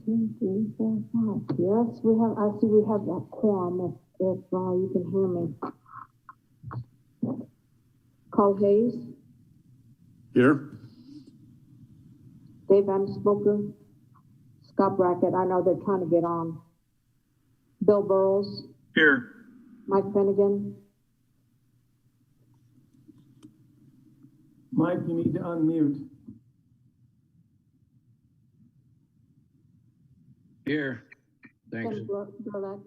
2, 3, 4, 5. Yes, we have, I see we have that quorum if you can hear me. Carl Hayes, Here. Dave Amspoker, Scott Brackett, I know they're trying to get on. Bill Burrows. Here. Mike Finnegan. Mike, you need to unmute. Here. Thanks. Tim Burlek.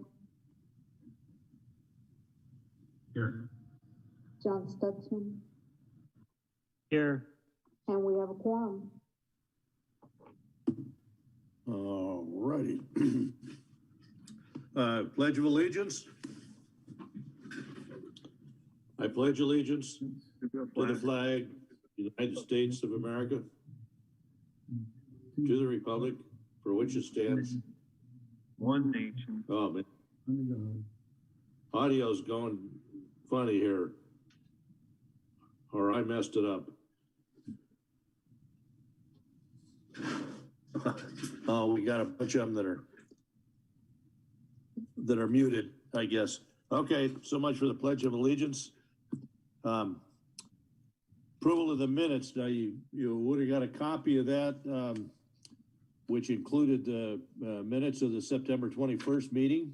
Here. John Stutzman. Here. And we have a quorum. All righty. Pledge of Allegiance. I pledge allegiance to the flag, United States of America, to the republic for which it stands. One nation. Oh, man. Audio's going funny here. Or I messed it up. Oh, we got a bunch of them that are muted, I guess. Okay, so much for the Pledge of Allegiance. Approval of the minutes. Now you would have got a copy of that, which included the minutes of the September 21st meeting.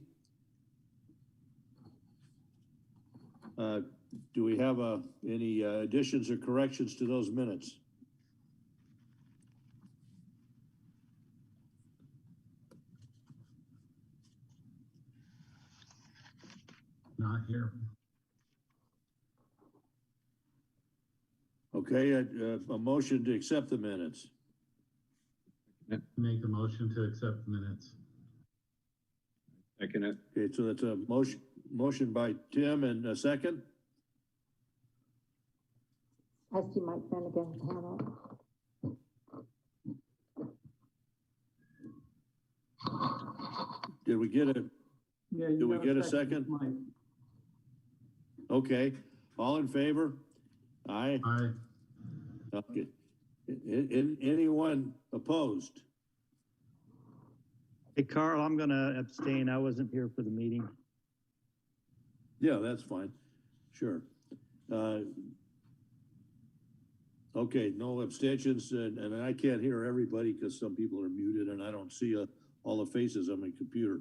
Do we have any additions or corrections to those minutes? Not here. Okay, a motion to accept the minutes. Make a motion to accept the minutes. Second it. Okay, so that's a motion by Tim and a second. I see Mike Finnegan's hand up. Did we get a, Yeah, did we get a second? Okay, all in favor? Aye. Aye. Okay. Anyone opposed? Hey, Carl, I'm going to abstain. I wasn't here for the meeting. Yeah, that's fine. Sure. Okay, no abstentions, and I can't hear everybody because some people are muted and I don't see all the faces on my computer.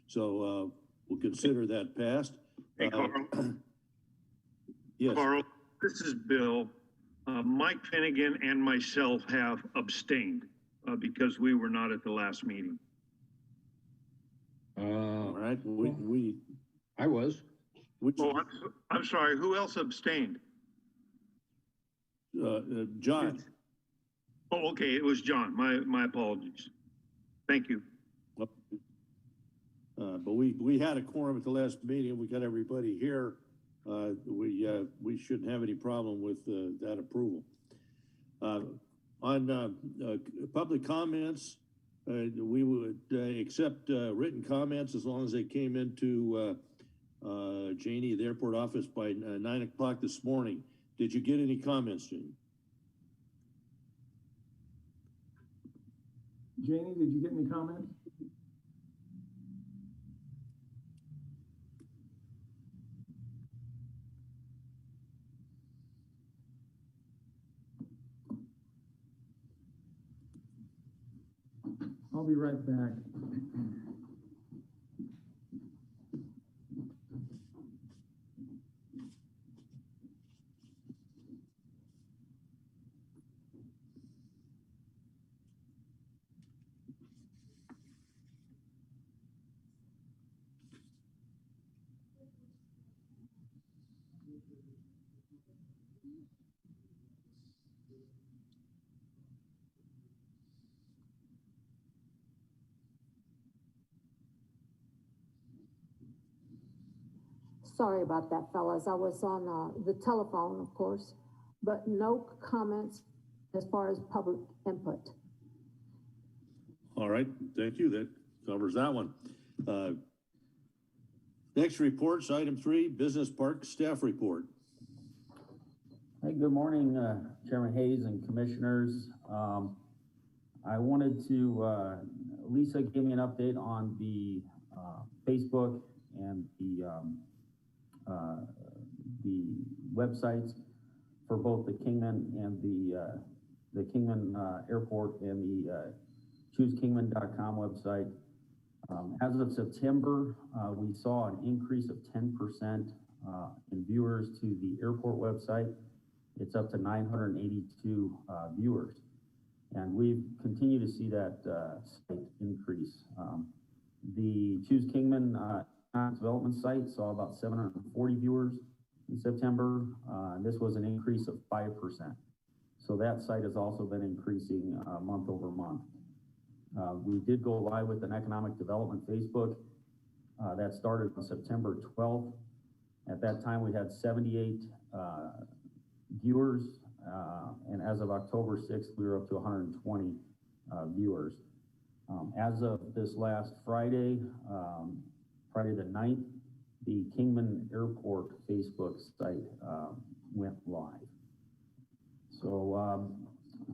So we'll consider that passed. Hey, Carl. Yes. Carl, this is Bill. Mike Finnegan and myself have abstained because we were not at the last meeting. All right. I was. Oh, I'm sorry. Who else abstained? John. Oh, okay. It was John. My apologies. Thank you. But we had a quorum at the last meeting. We got everybody here. We shouldn't have any problem with that approval. On public comments, we would accept written comments as long as they came into Janie at the airport office by 9 o'clock this morning. Did you get any comments, Janie? Janie, did you get any comments? I'll be right back. Sorry about that, fellas. I was on the telephone, of course, but no comments as far as public input. All right, thank you. That covers that one. Next reports, item 3, Business Park Staff Report. Hey, good morning, Chairman Hayes and Commissioners. I wanted to Lisa gave me an update on the Facebook and the websites for both the Kingman and the Kingman Airport and the ChooseKingman.com website. As of September, we saw an increase of 10% in viewers to the airport website. It's up to 982 viewers. And we've continued to see that site increase. The Choose Kingman development site saw about 740 viewers in September. This was an increase of 5%. So that site has also been increasing month over month. We did go live with an economic development Facebook that started on September 12th. At that time, we had 78 viewers, and as of October 6th, we were up to 120 viewers. As of this last Friday, Friday the 9th, the Kingman Airport Facebook site went live. So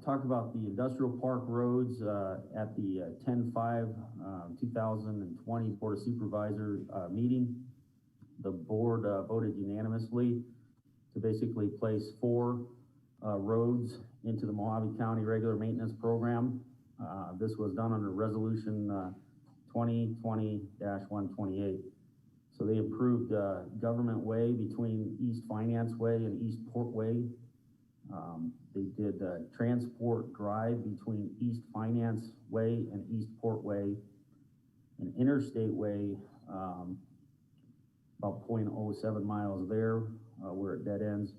talk about the industrial park roads at the 10/5/2020 Board of Supervisors meeting. The board voted unanimously to basically place 4 roads into the Mojave County Regular Maintenance Program. This was done under Resolution 2020-128. So they approved Government Way between East Finance Way and East Port Way. They did Transport Drive between East Finance Way and East Port Way, and Interstate Way, about 0.07 miles there, where it dead ends.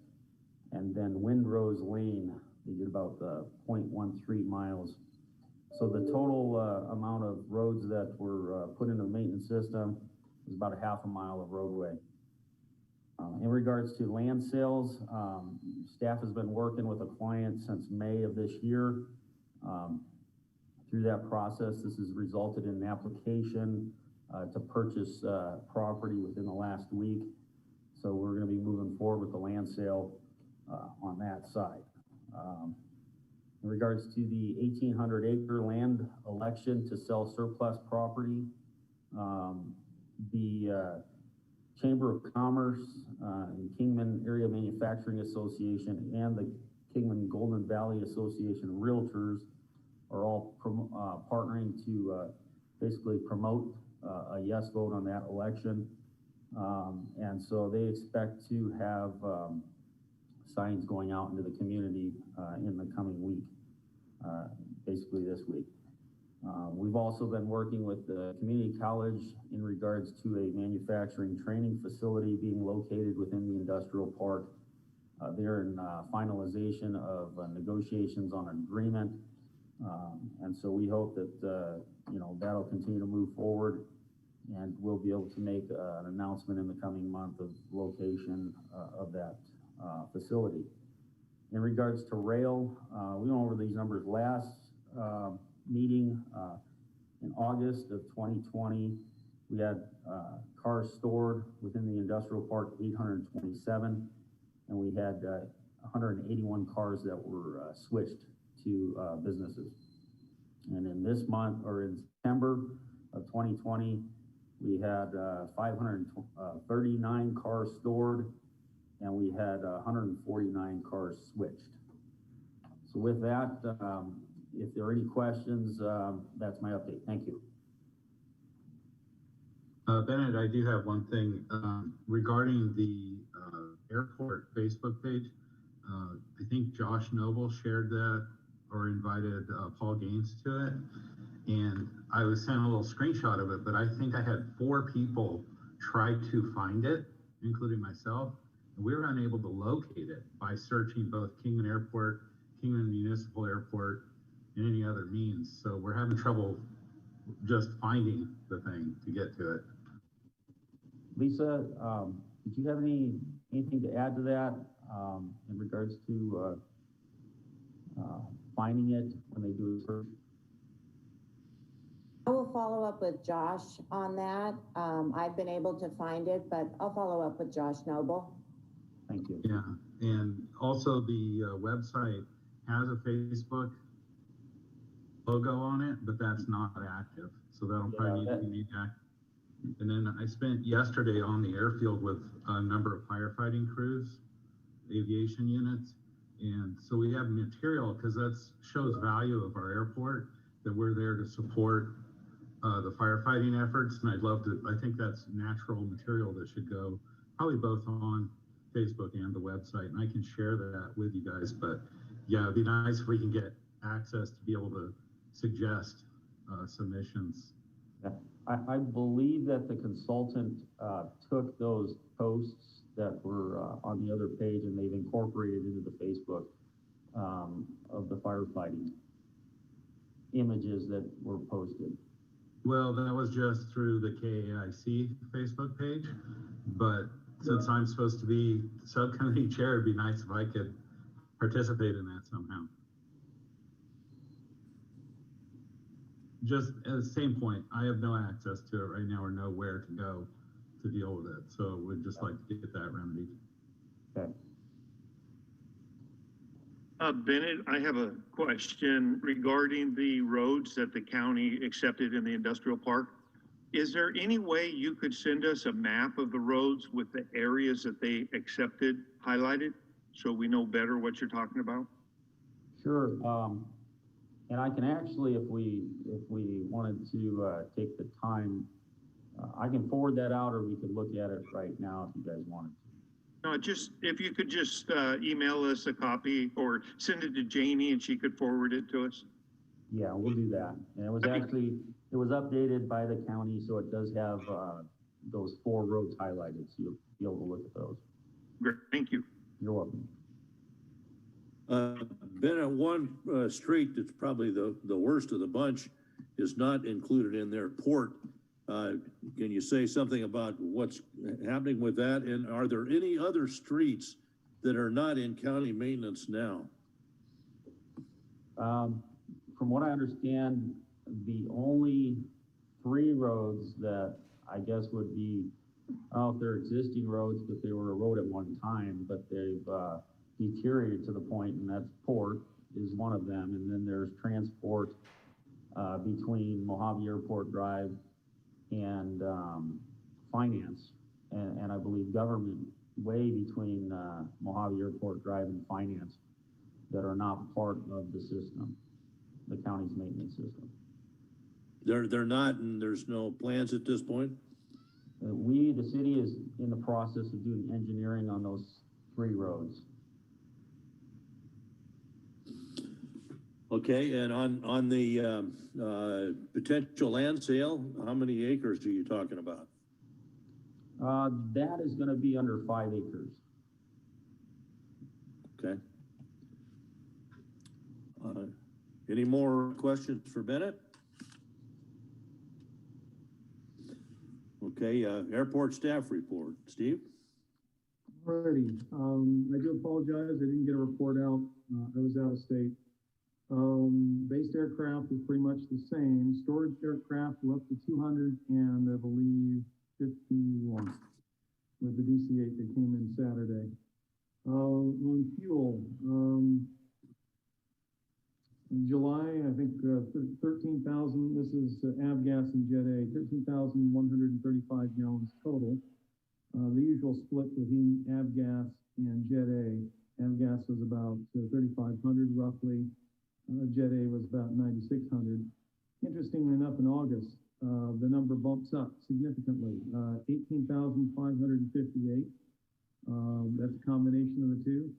And then Windrose Lane, they did about 0.13 miles. So the total amount of roads that were put into the maintenance system is about a half a mile of roadway. In regards to land sales, staff has been working with a client since May of this year. Through that process, this has resulted in an application to purchase property within the last week. So we're going to be moving forward with the land sale on that side. In regards to the 1,800-acre land election to sell surplus property, the Chamber of Commerce and Kingman Area Manufacturing Association and the Kingman Golden Valley Association of Realtors are all partnering to basically promote a yes vote on that election. And so they expect to have signs going out into the community in the coming week, basically this week. We've also been working with the community college in regards to a manufacturing training facility being located within the industrial park. They're in finalization of negotiations on an agreement. And so we hope that, that'll continue to move forward, and we'll be able to make an announcement in the coming month of location of that facility. In regards to rail, we went over these numbers last meeting. In August of 2020, we had cars stored within the industrial park, 827, and we had 181 cars that were switched to businesses. And in this month, or in September of 2020, we had 539 cars stored, and we had 149 cars switched. So with that, if there are any questions, that's my update. Thank you. Bennett, I do have one thing regarding the airport Facebook page. I think Josh Noble shared that or invited Paul Gaines to it. And I was sent a little screenshot of it, but I think I had 4 people try to find it, including myself. And we were unable to locate it by searching both Kingman Airport, Kingman Municipal Airport, and any other means. So we're having trouble just finding the thing to get to it. Lisa, did you have anything to add to that in regards to finding it when they do a search? I will follow up with Josh on that. I've been able to find it, but I'll follow up with Josh Noble. Thank you. Yeah, and also the website has a Facebook logo on it, but that's not active. So that'll probably need to be made active. And then I spent yesterday on the airfield with a number of firefighting crews, aviation units. And so we have material, because that shows value of our airport, that we're there to support the firefighting efforts. And I think that's natural material that should go probably both on Facebook and the website. And I can share that with you guys. But yeah, it'd be nice if we can get access to be able to suggest submissions. Yeah. I believe that the consultant took those posts that were on the other page and they've incorporated into the Facebook of the firefighting images that were posted. Well, that was just through the KAIC Facebook page, but since I'm supposed to be subcommittee chair, it'd be nice if I could participate in that somehow. Just at the same point, I have no access to it right now or know where to go to deal with it. So we'd just like to get that remedied. Okay. Bennett, I have a question regarding the roads that the county accepted in the industrial park. Is there any way you could send us a map of the roads with the areas that they accepted highlighted so we know better what you're talking about? Sure. And I can actually, if we wanted to take the time, I can forward that out, or we could look at it right now if you guys wanted to. No, just, if you could just email us a copy or send it to Janie and she could forward it to us. Yeah, we'll do that. And it was actually, it was updated by the county, so it does have those 4 roads highlighted, so you'll be able to look at those. Great, thank you. You're welcome. Bennett, one street that's probably the worst of the bunch is not included in their port. Can you say something about what's happening with that? And are there any other streets that are not in county maintenance now? From what I understand, the only 3 roads that I guess would be, I don't know if they're existing roads, but they were a road at one time, but they've deteriorated to the point, and that's Port is one of them. And then there's transport between Mojave Airport Drive and Finance, and I believe Government Way between Mojave Airport Drive and Finance that are not part of the system, the county's maintenance system. They're not, and there's no plans at this point? The city is in the process of doing engineering on those 3 roads. Okay, and on the potential land sale, how many acres are you talking about? That is going to be under 5 acres. Okay. Any more questions for Bennett? Okay, airport staff report. Steve? Alrighty, I do apologize, I didn't get a report out, I was out of state. Based aircraft is pretty much the same. Storage aircraft were up to 200 and I believe 51 with the DC-8 that came in Saturday. On fuel, in July, I think 13,000, this is Avgas and Jet A, 13,135 gallons total. The usual split between Avgas and Jet A. Avgas was about 3,500 roughly. Jet A was about 9,600. Interestingly enough, in August, the number bumps up significantly, 18,558. That's a combination of the two.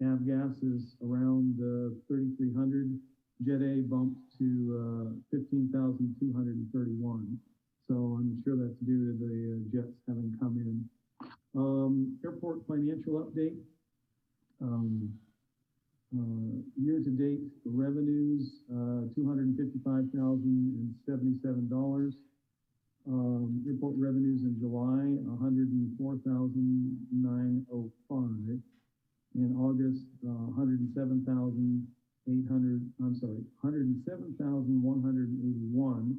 Avgas is around 3,300. Jet A bumped to 15,231. So I'm sure that's due to the jets having come in. Airport financial update. Year-to-date revenues, $255,077. Airport revenues in July, $104,905. In August, $107,181.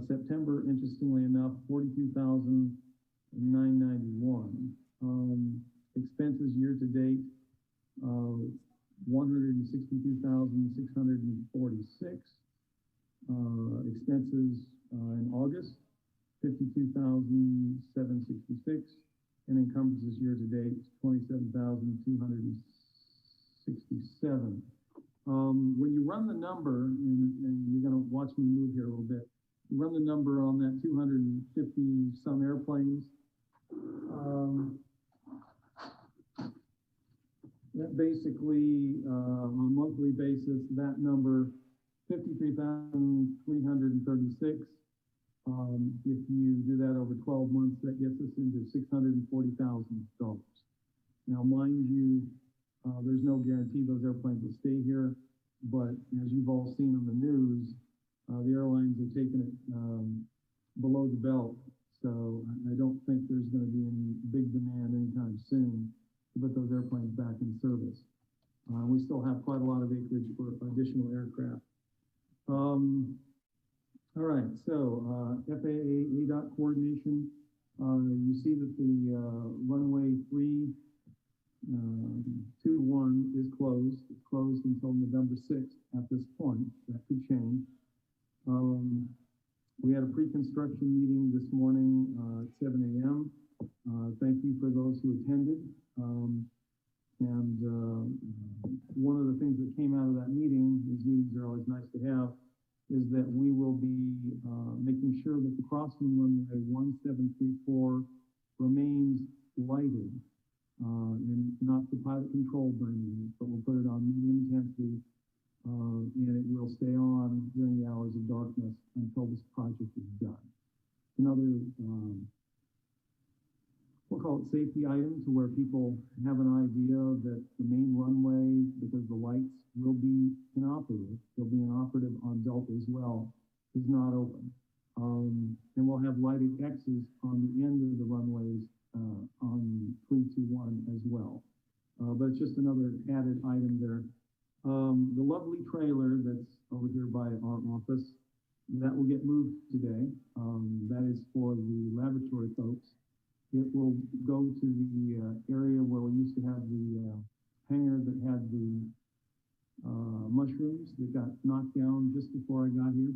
September, interestingly enough, $42,991. Expenses year-to-date, $162,646. expenses, in August, 52,766, and encumbrances year to date, 27,267. When you run the number, and you're gonna watch me move here a little bit, you run the number on that 250 some airplanes, that basically, on a monthly basis, that number, 53,336. If you do that over 12 months, that gets us into $640,000. Now, mind you, there's no guarantee those airplanes will stay here, but as you've all seen on the news, the airlines are taking it below the belt. So I don't think there's going to be any big demand anytime soon to put those airplanes back in service. We still have quite a lot of acreage for additional aircraft. All right, so FAA Edoc Coordination, you see that the runway 321 is closed. It's closed until November 6th at this point. That could change. We had a pre-construction meeting this morning at 7 a.m. Thank you for those who attended. One of the things that came out of that meeting, these meetings are always nice to have, is that we will be making sure that the crossing runway 1734 remains lighted and not the pilot controlled by me, but we'll put it on medium intensity and it will stay on during the hours of darkness until this project is done. Another, we'll call it safety item, to where people have an idea that the main runway, because the lights will be inoperative, they'll be inoperative on Delta as well, is not open. And we'll have lighted X's on the end of the runways on 321 as well. But it's just another added item there. The lovely trailer that's over here by our office, that will get moved today. That is for the laboratory folks. It will go to the area where we used to have the hangar that had the mushrooms that got knocked down just before I got here.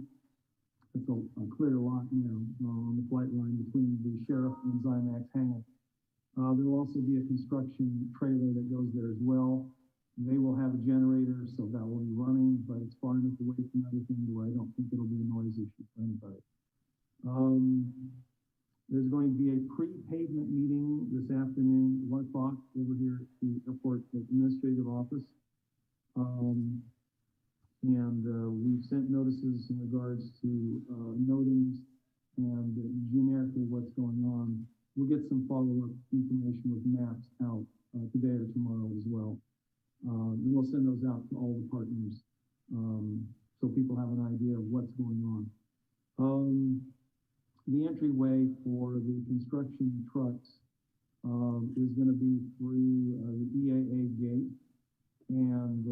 It's a clear lot now on the flight line between the Sheriff and Zymax hangar. There will also be a construction trailer that goes there as well. They will have a generator, so that will be running, but it's far enough away from everything where I don't think it'll be a noise issue for anybody. There's going to be a pre-pavement meeting this afternoon, 1 o'clock, over here at the airport administrative office. We've sent notices in regards to notings and generically what's going on. We'll get some follow-up information with maps out today or tomorrow as well. And we'll send those out to all the partners so people have an idea of what's going on. The entryway for the construction trucks is going to be through the EAA gate. And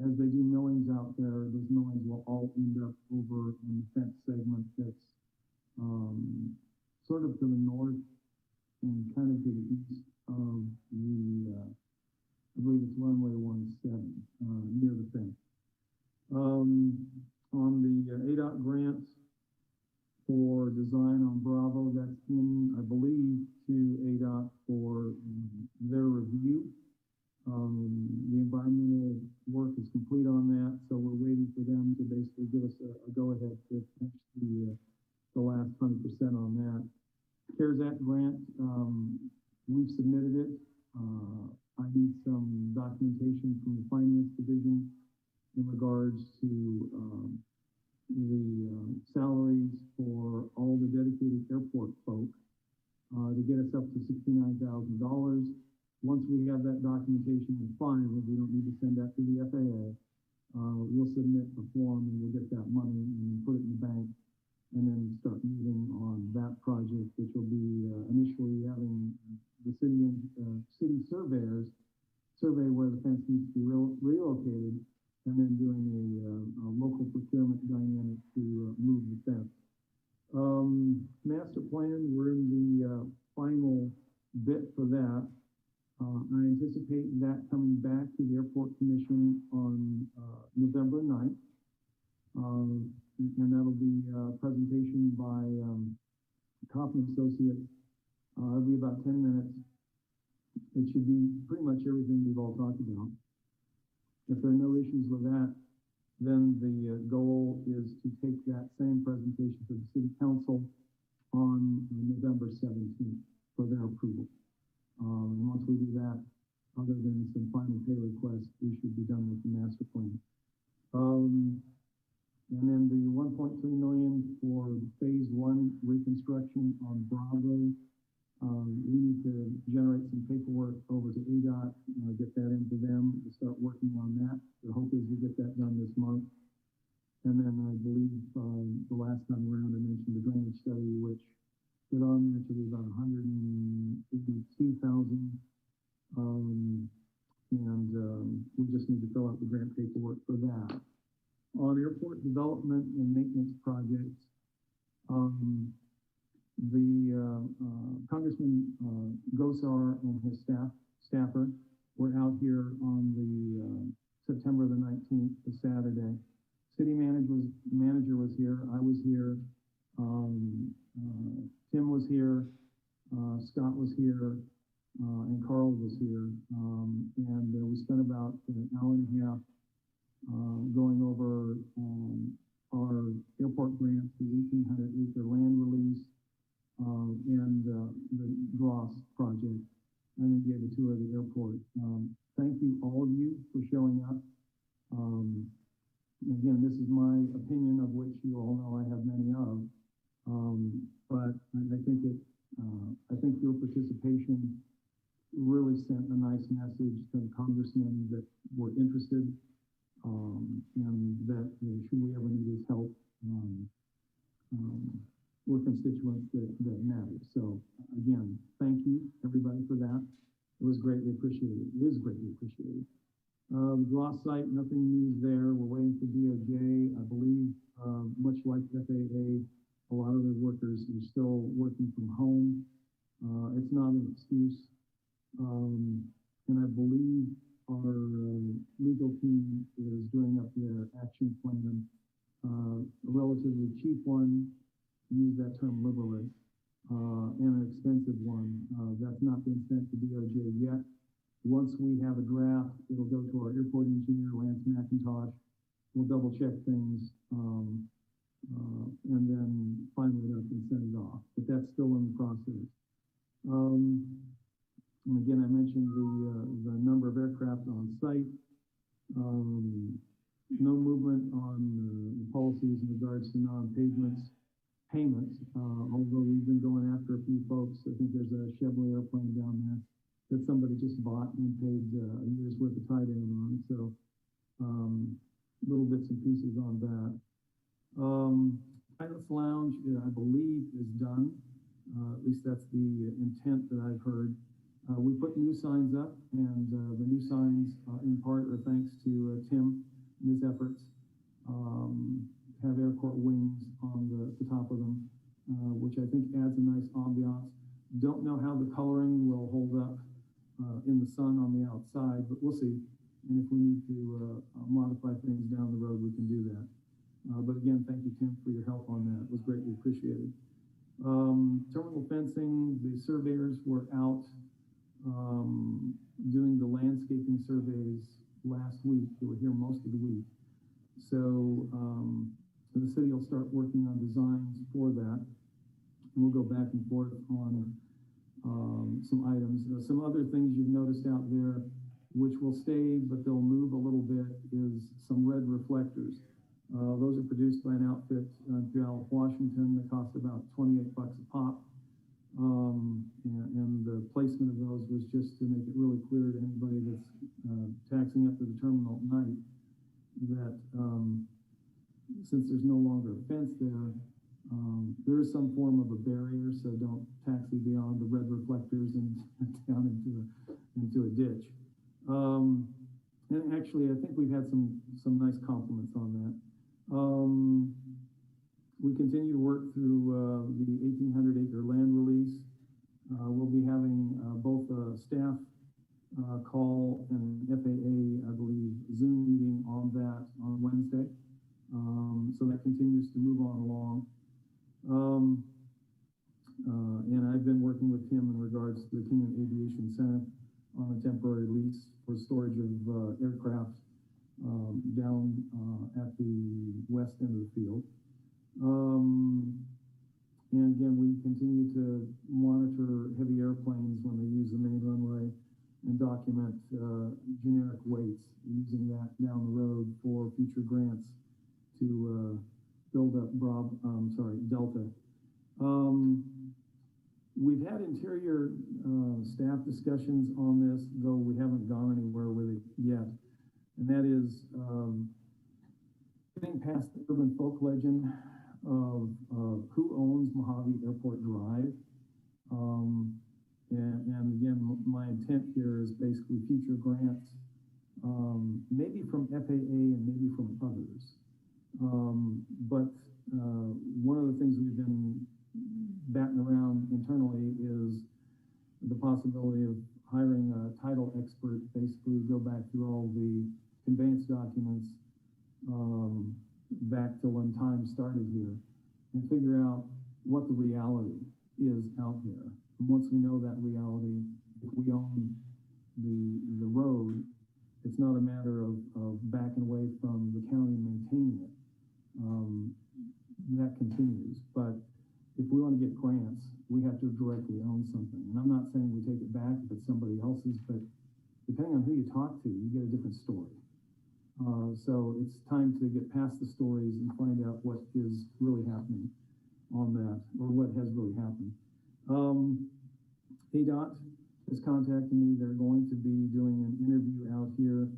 as they do millings out there, those millings will all end up over in the fence segment that's sort of to the north and kind of to the east of the, I believe it's runway 17, near the fence. On the ADOT grants for design on Bravo, that's in, I believe, to ADOT for their review. The environmental work is complete on that, so we're waiting for them to basically give us a go-ahead to finish the last 100% on that. CARES Act grant, we've submitted it. I need some documentation from the Finance Division in regards to the salaries for all the dedicated airport folk to get us up to $69,000. Once we have that documentation in file, we don't need to send that to the FAA. We'll submit the form and we'll get that money and put it in the bank and then start moving on that project, which will be initially having the city surveyors survey where the fence needs to be relocated and then doing a local procurement dynamic to move the fence. Master plan, we're in the final bit for that. I anticipate that coming back to the Airport Commission on November 9th. And that'll be a presentation by Kaufman Associates. It'll be about 10 minutes. It should be pretty much everything we've all talked about. If there are no issues with that, then the goal is to take that same presentation to the City Council on November 17th for their approval. And once we do that, other than some final pay requests, we should be done with the master plan. And then the 1.3 million for phase 1 reconstruction on Bravo. We need to generate some paperwork over to Edoc, get that into them, and start working on that. The hope is we get that done this month. And then I believe the last time around I mentioned the drainage study, which put on there to be about 182,000. We just need to fill out the grant paperwork for that. On airport development and maintenance projects, Congressman Gosar and his staffer were out here on the September the 19th, the Saturday. City manager was here. I was here. Tim was here. Scott was here. And Carl was here. We spent about an hour and a half going over our airport grant, the 1,800-acre land release, and the Dross project, and then gave a tour of the airport. Thank you, all of you, for showing up. Again, this is my opinion, of which you all know I have many of, but I think your participation really sent a nice message to the congressmen that were interested, and that should we ever need his help, we're constituents that matter. So again, thank you everybody for that. It was greatly appreciated. It is greatly appreciated. Dross site, nothing new there. We're waiting for DOJ. I believe, much like FAA, a lot of their workers are still working from home. It's not an excuse. And I believe our legal team is doing up their action plan, a relatively cheap one, use that term liberally, and an expensive one. That's not been sent to DOJ yet. Once we have a draft, it'll go to our airport engineer, Lance McIntosh. We'll double check things, and then final it up and send it off. But that's still in the process. And again, I mentioned the number of aircraft on site. No movement on the policies in regards to non-payments, although we've been going after a few folks. I think there's a Chevrolet airplane down there that somebody just bought and paid a year's worth of tie-down on. So little bits and pieces on that. Pilot's Lounge, I believe, is done. At least that's the intent that I've heard. We put new signs up, and the new signs, in part, are thanks to Tim and his efforts. Have airport wings on the top of them, which I think adds a nice ambiance. Don't know how the coloring will hold up in the sun on the outside, but we'll see. And if we need to modify things down the road, we can do that. But again, thank you, Tim, for your help on that. It was greatly appreciated. Terminal fencing, the surveyors were out doing the landscaping surveys last week. They were here most of the week. So the city will start working on designs for that. And we'll go back and forth on some items. Some other things you've noticed out there, which will stay, but they'll move a little bit, is some red reflectors. Those are produced by an outfit in Puyallup, Washington, that cost about $28 a pop. And the placement of those was just to make it really clear to anybody that's taxing up to the terminal at night that since there's no longer a fence there, there is some form of a barrier, so don't taxi beyond the red reflectors and down into a ditch. And actually, I think we've had some nice compliments on that. We continue to work through the 1,800-acre land release. We'll be having both a staff call and FAA, I believe, Zoom meeting on that on Wednesday. And I've been working with him in regards to the Kingman Aviation Center on a temporary lease for storage of aircraft down at the west end of the field. And again, we continue to monitor heavy airplanes when they use the main runway and document generic weights, using that down the road for future grants to build up Delta. We've had interior staff discussions on this, though we haven't gone anywhere with it yet. And that is getting past the urban folk legend of who owns Mojave Airport Drive. And again, my intent here is basically future grants, maybe from FAA and maybe from others. But one of the things we've been batting around internally is the possibility of hiring a title expert, basically go back through all the conveyance documents back to when time started here and figure out what the reality is out there. And once we know that reality, if we own the road, it's not a matter of backing away from the county maintaining it. That continues. But if we want to get grants, we have to directly own something. And I'm not saying we take it back if it's somebody else's, but depending on who you talk to, you get a different story. So it's time to get past the stories and find out what is really happening on that, or what has really happened. ADOT has contacted me. They're going to be doing an interview out here.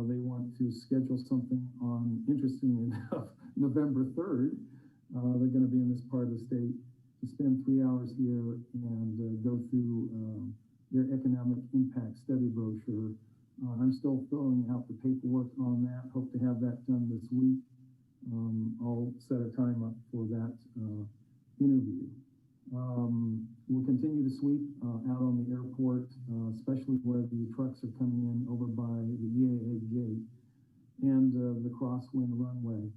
They want to schedule something on, interestingly enough, November 3rd. They're going to be in this part of the state to spend 3 hours here and go through their economic impact study brochure. I'm still filling out the paperwork on that. Hope to have that done this week. I'll set a time up for that interview. We'll continue to sweep out on the airport, especially where the trucks are coming in over by the EAA gate and the crosswind runway.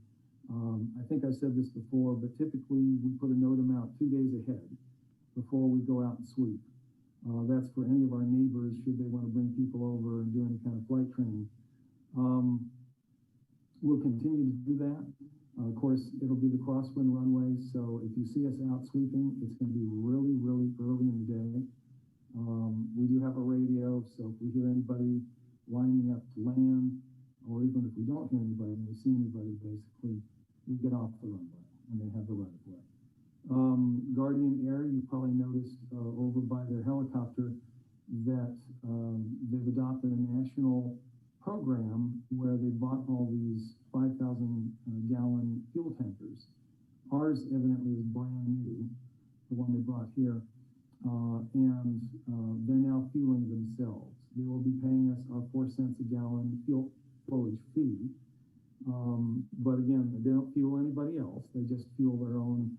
I think I said this before, but typically we put a NOTAM out 2 days ahead before we go out and sweep. That's for any of our neighbors should they want to bring people over and do any kind of flight training. We'll continue to do that. Of course, it'll be the crosswind runway, so if you see us out sweeping, it's going to be really, really early in the day. We do have a radio, so if we hear anybody lining up to land, or even if we don't hear anybody and we see anybody, basically, we get off the runway and they have the right of way. Guardian Air, you probably noticed over by their helicopter that they've adopted a national program where they bought all these 5,000 gallon fuel tankers. Ours evidently is brand new, the one they brought here, and they're now fueling themselves. They will be paying us our 4 cents a gallon fuel flowage fee. But again, they don't fuel anybody else. They just fuel their own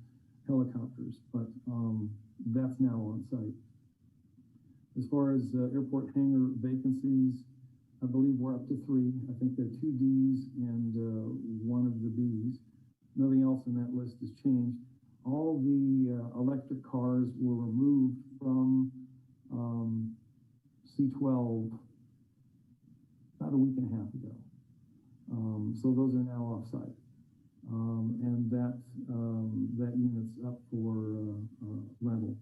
helicopters, but that's now on site. As far as airport hangar vacancies, I believe we're up to 3. I think there are 2 Ds and 1 of the Bs. Nothing else in that list has changed. All the electric cars were removed from C12 about a week and a half ago. So those are now off-site. And that unit's up for rental.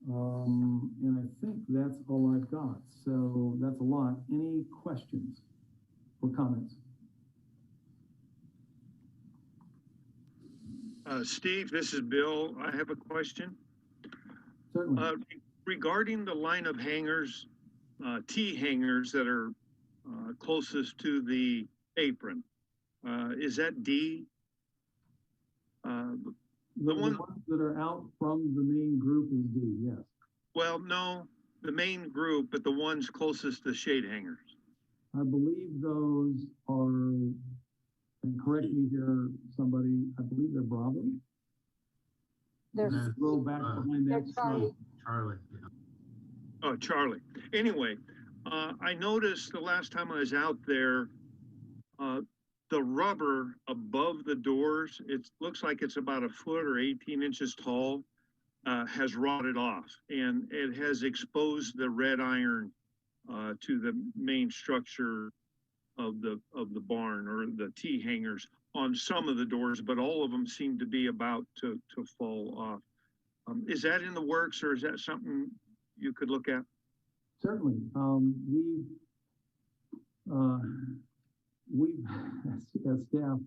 And I think that's all I've got. So that's a lot. Any questions or comments? Steve, this is Bill. I have a question. Certainly. Regarding the line of hangars, T hangars that are closest to the apron, is that D? The ones that are out from the main group is D, yes. Well, no, the main group, but the ones closest to shade hangars. I believe those are, and correct me here, somebody, I believe they're Bravo. There's, Go back behind that. Charlie. Charlie, yeah. Oh, Charlie. Anyway, I noticed the last time I was out there, the rubber above the doors, it looks like it's about 1 foot or 18 inches tall. has rotted off, and it has exposed the red iron to the main structure of the barn, or the T hangers on some of the doors, but all of them seem to be about to fall off. Is that in the works, or is that something you could look at? Certainly. We've as staff,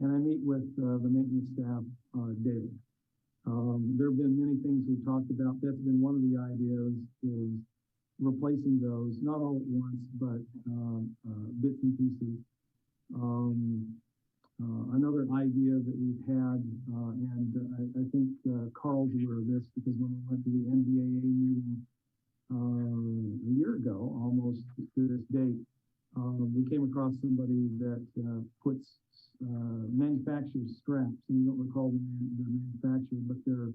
and I meet with the maintenance staff daily. There have been many things we've talked about. That's been one of the ideas, is replacing those, not all at once, but bits and pieces. Another idea that we've had, and I think Carl's aware of this, because when we went to the NDAA meeting a year ago, almost to this date, we came across somebody that manufactures straps, and you don't recall the manufacturer, but they're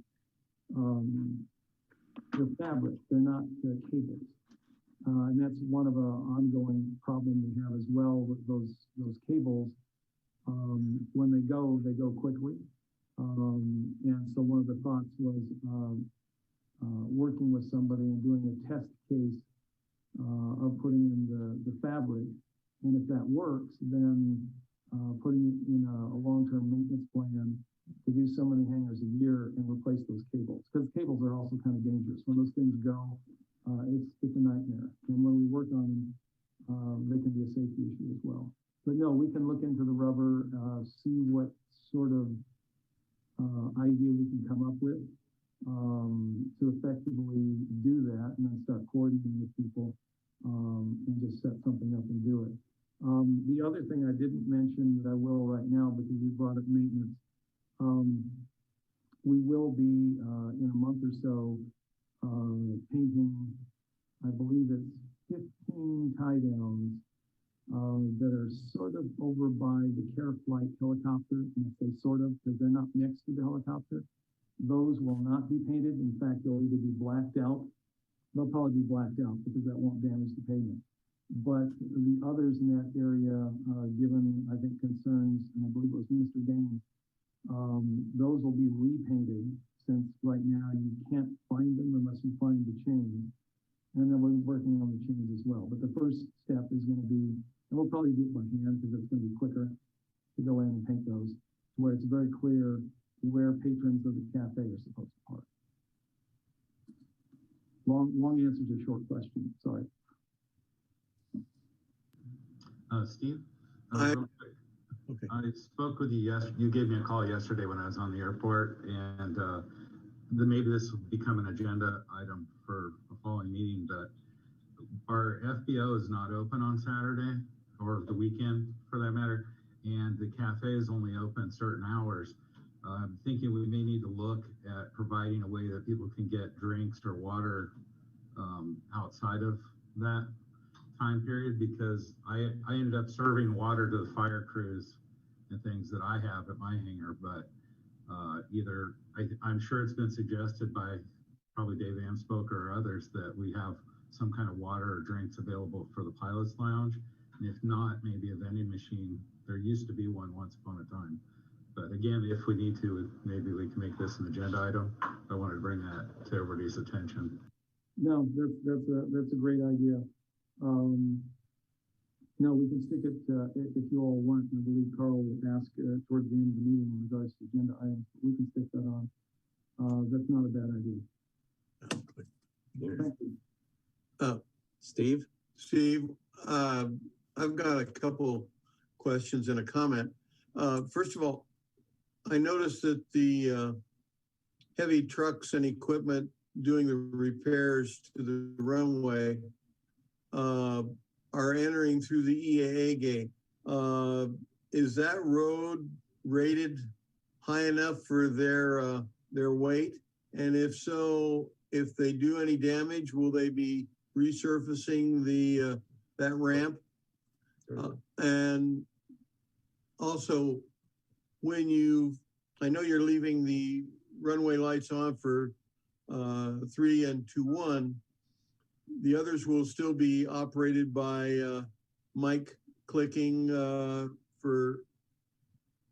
fabric, they're not cables. And that's one of an ongoing problem we have as well with those cables. When they go quickly. And so one of the thoughts was working with somebody and doing a test case of putting in the fabric. And if that works, then putting in a long-term maintenance plan to do so many hangers a year and replace those cables. Because cables are also kind of dangerous. When those things go, it's a nightmare. And when we work on them, they can be a safety issue as well. But no, we can look into the rubber, see what sort of idea we can come up with to effectively do that, and then start coordinating with people and just set something up and do it. The other thing I didn't mention that I will right now, because we brought up maintenance, we will be in a month or so painting, I believe it's 15 tie downs that are sort of over by the Care Flight helicopter, and I say sort of because they're not next to the helicopter. Those will not be painted. In fact, they'll either be blacked out. They'll probably be blacked out because that won't damage the pavement. But the others in that area, given, I think, concerns, and I believe it was Mr. Gaines, those will be repainted, since right now you can't find them unless you find the chain. And then we're working on the chains as well. But the first step is going to be, and we'll probably do it by hand because it's going to be quicker to go in and paint those, where it's very clear where patrons of the cafe are supposed to park. Long answer to a short question. Sorry. Steve? Okay. I spoke with you yesterday. You gave me a call yesterday when I was on the airport, and maybe this will become an agenda item for a following meeting, but our FBO is not open on Saturday, or the weekend for that matter, and the cafe is only open certain hours. I'm thinking we may need to look at providing a way that people can get drinks or water outside of that time period, because I ended up serving water to the fire crews and things that I have at my hangar, but I'm sure it's been suggested by probably Dave Amspoke or others that we have some kind of water or drinks available for the pilot's lounge. And if not, maybe a vending machine. There used to be one once upon a time. But again, if we need to, maybe we can make this an agenda item. I wanted to bring that to everybody's attention. No, that's a great idea. No, we can stick it if you all want. I believe Carl will ask towards the end of the meeting in regards to agenda items. We can stick that on. That's not a bad idea. Thank you. Steve? Steve, I've got a couple questions and a comment. First of all, I noticed that the heavy trucks and equipment doing the repairs to the runway are entering through the EAA gate. Is that road rated high enough for their weight? And if so, if they do any damage, will they be resurfacing that ramp? And also, I know you're leaving the runway lights on for 3 and 2-1. The others will still be operated by mic clicking for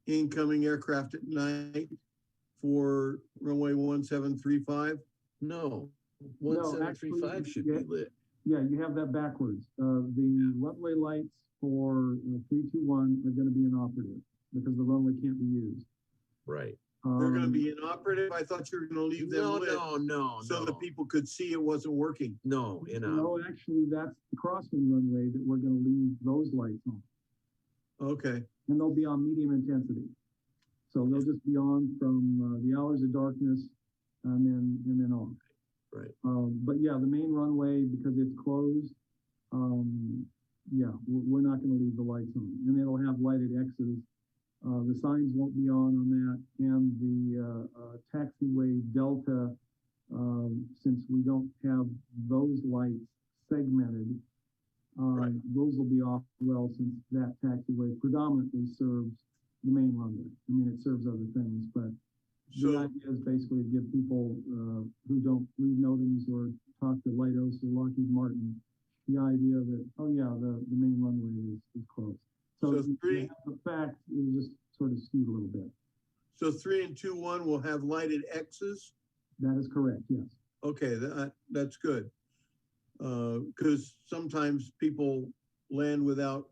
incoming aircraft at night for runway 1735? No, No, 1735 actually, should yeah. be lit. Yeah, you have that backwards. The runway lights for 321 are gonna be inoperative because the runway can't be used. Right. They're gonna be inoperative? I thought you were gonna leave them No, lit no, so no. that people could see it wasn't working. No, No, actually, that's the crossing runway that we're gonna leave those lights on. Okay, And they'll be on medium intensity. So they'll just be on from the hours of darkness and then on. right. But yeah, the main runway, because it's closed, yeah, we're not gonna leave the lights on. And it'll have lighted X's. The signs won't be on that, and the taxiway delta, since we don't have those lights segmented, those will be off well, since that taxiway predominantly serves the main runway. I mean, it serves other things, but the so, idea is basically to give people who don't read NOTAMs or talk to Leidos or Lockheed Martin the idea that, oh yeah, the main runway is closed. So the fact is just sort of skewed a little bit. so 3 and 2-1 will have lighted X's? That is correct, yes. Okay, that's good. Because sometimes people land without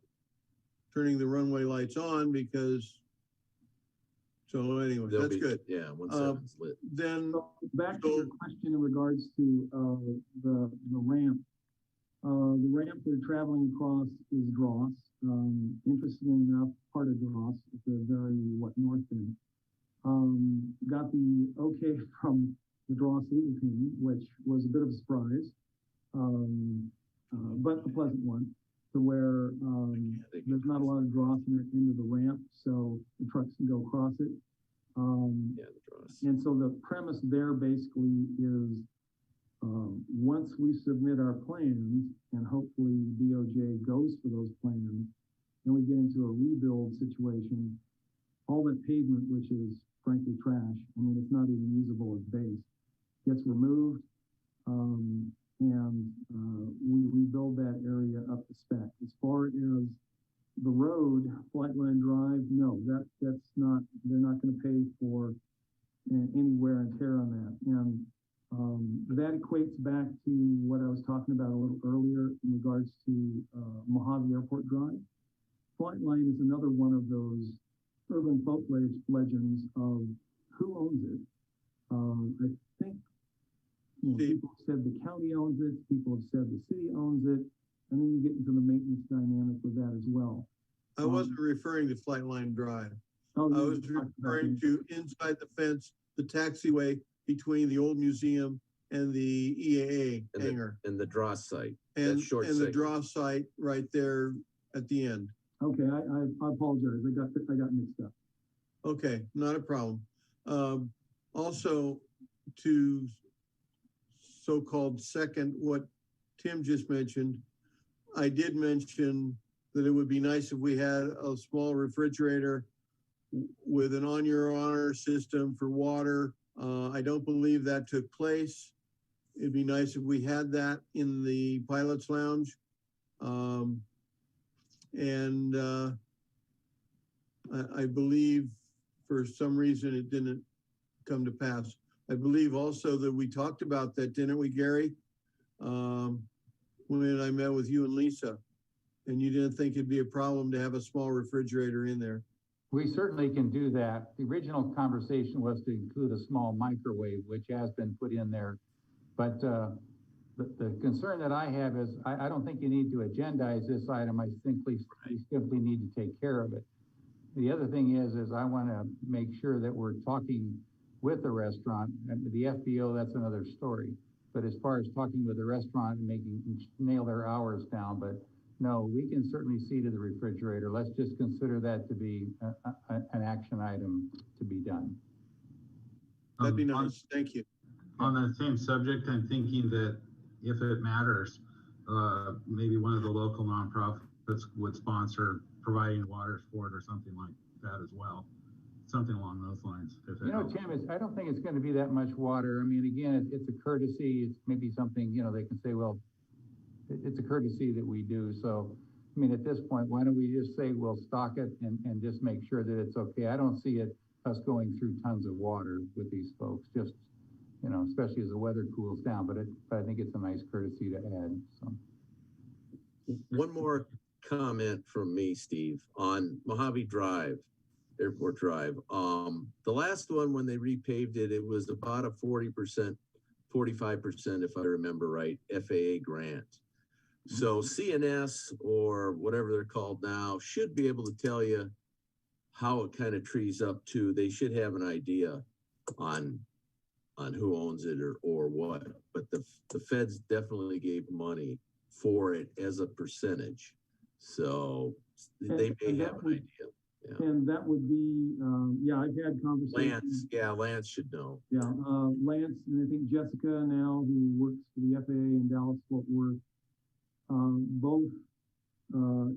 turning the runway lights on because, so anyway, They'll that's be- good. Yeah, 17's lit. Then, So back to your question in regards to the ramp. The ramp they're traveling across is Dross. Interestingly enough, part of Dross at the very north end. Got the okay from the Dross legal team, which was a bit of a surprise, but a pleasant one, to where there's not a lot of dross in it into the ramp, so the trucks can go across it. Yeah, the draws. And so the premise there basically is, once we submit our plans and hopefully DOJ goes for those plans, then we get into a rebuild situation. All that pavement, which is frankly trash, I mean, it's not even usable as base, gets removed, and we rebuild that area up to spec. As far as the road, Flightline Drive, no, that's not, they're not going to pay for any wear and tear on that. And that equates back to what I was talking about a little earlier in regards to Mojave Airport Drive. Flightline is another one of those urban folk legends of who owns it. I think people have said the county owns it, people have said the city owns it, and then you get into the maintenance dynamic with that as well. I wasn't referring to Flightline Drive. I I was referring to inside the fence, the taxiway between the old museum and the EAA hangar. And the draw site. And, that short and the segment. draw site right there at the end. Okay, I apologize. I got mixed up. Okay, not a problem. Also, to so-called second what Tim just mentioned, I did mention that it would be nice if we had a small refrigerator with an on your honor system for water. I don't believe that took place. It'd be nice if we had that in the pilot's lounge. I believe for some reason it didn't come to pass. I believe also that we talked about that, didn't we, Gary? When I met with you and Lisa, and you didn't think it'd be a problem to have a small refrigerator in there. We certainly can do that. The original conversation was to include a small microwave, which has been put in there. But the concern that I have is I don't think you need to agendize this item. I think we simply need to take care of it. The other thing is I want to make sure that we're talking with the restaurant. And the FBO, that's another story. But as far as talking with the restaurant and nail their hours down, but no, we can certainly see to the refrigerator. Let's just consider that to be an action item to be done. That'd be nice. Thank you. On that same subject, I'm thinking that if it matters, maybe one of the local nonprofits would sponsor providing water sport or something like that as well. Something along those lines. You know, Tim, I don't think it's going to be that much water. I mean, again, it's a courtesy. It's maybe something, you know, they can say, well, it's a courtesy that we do. So, I mean, at this point, why don't we just say we'll stock it and just make sure that it's okay? I don't see it us going through tons of water with these folks, just, you know, especially as the weather cools down, but I think it's a nice courtesy to add, so. One more comment from me, Steve, on Mojave Drive, Airport Drive. The last one, when they repaved it, it was about a 40%, 45%, if I remember right, FAA grant. So CNS, or whatever they're called now, should be able to tell you how it kind of trees up to. They should have an idea on who owns it or what. But the feds definitely gave money for it as a percentage. So they may have an idea. Yeah. And that would be, yeah, I've had conversations. Lance should know. Yeah, Lance, and I think Jessica now, who works for the FAA in Dallas Fort Worth, both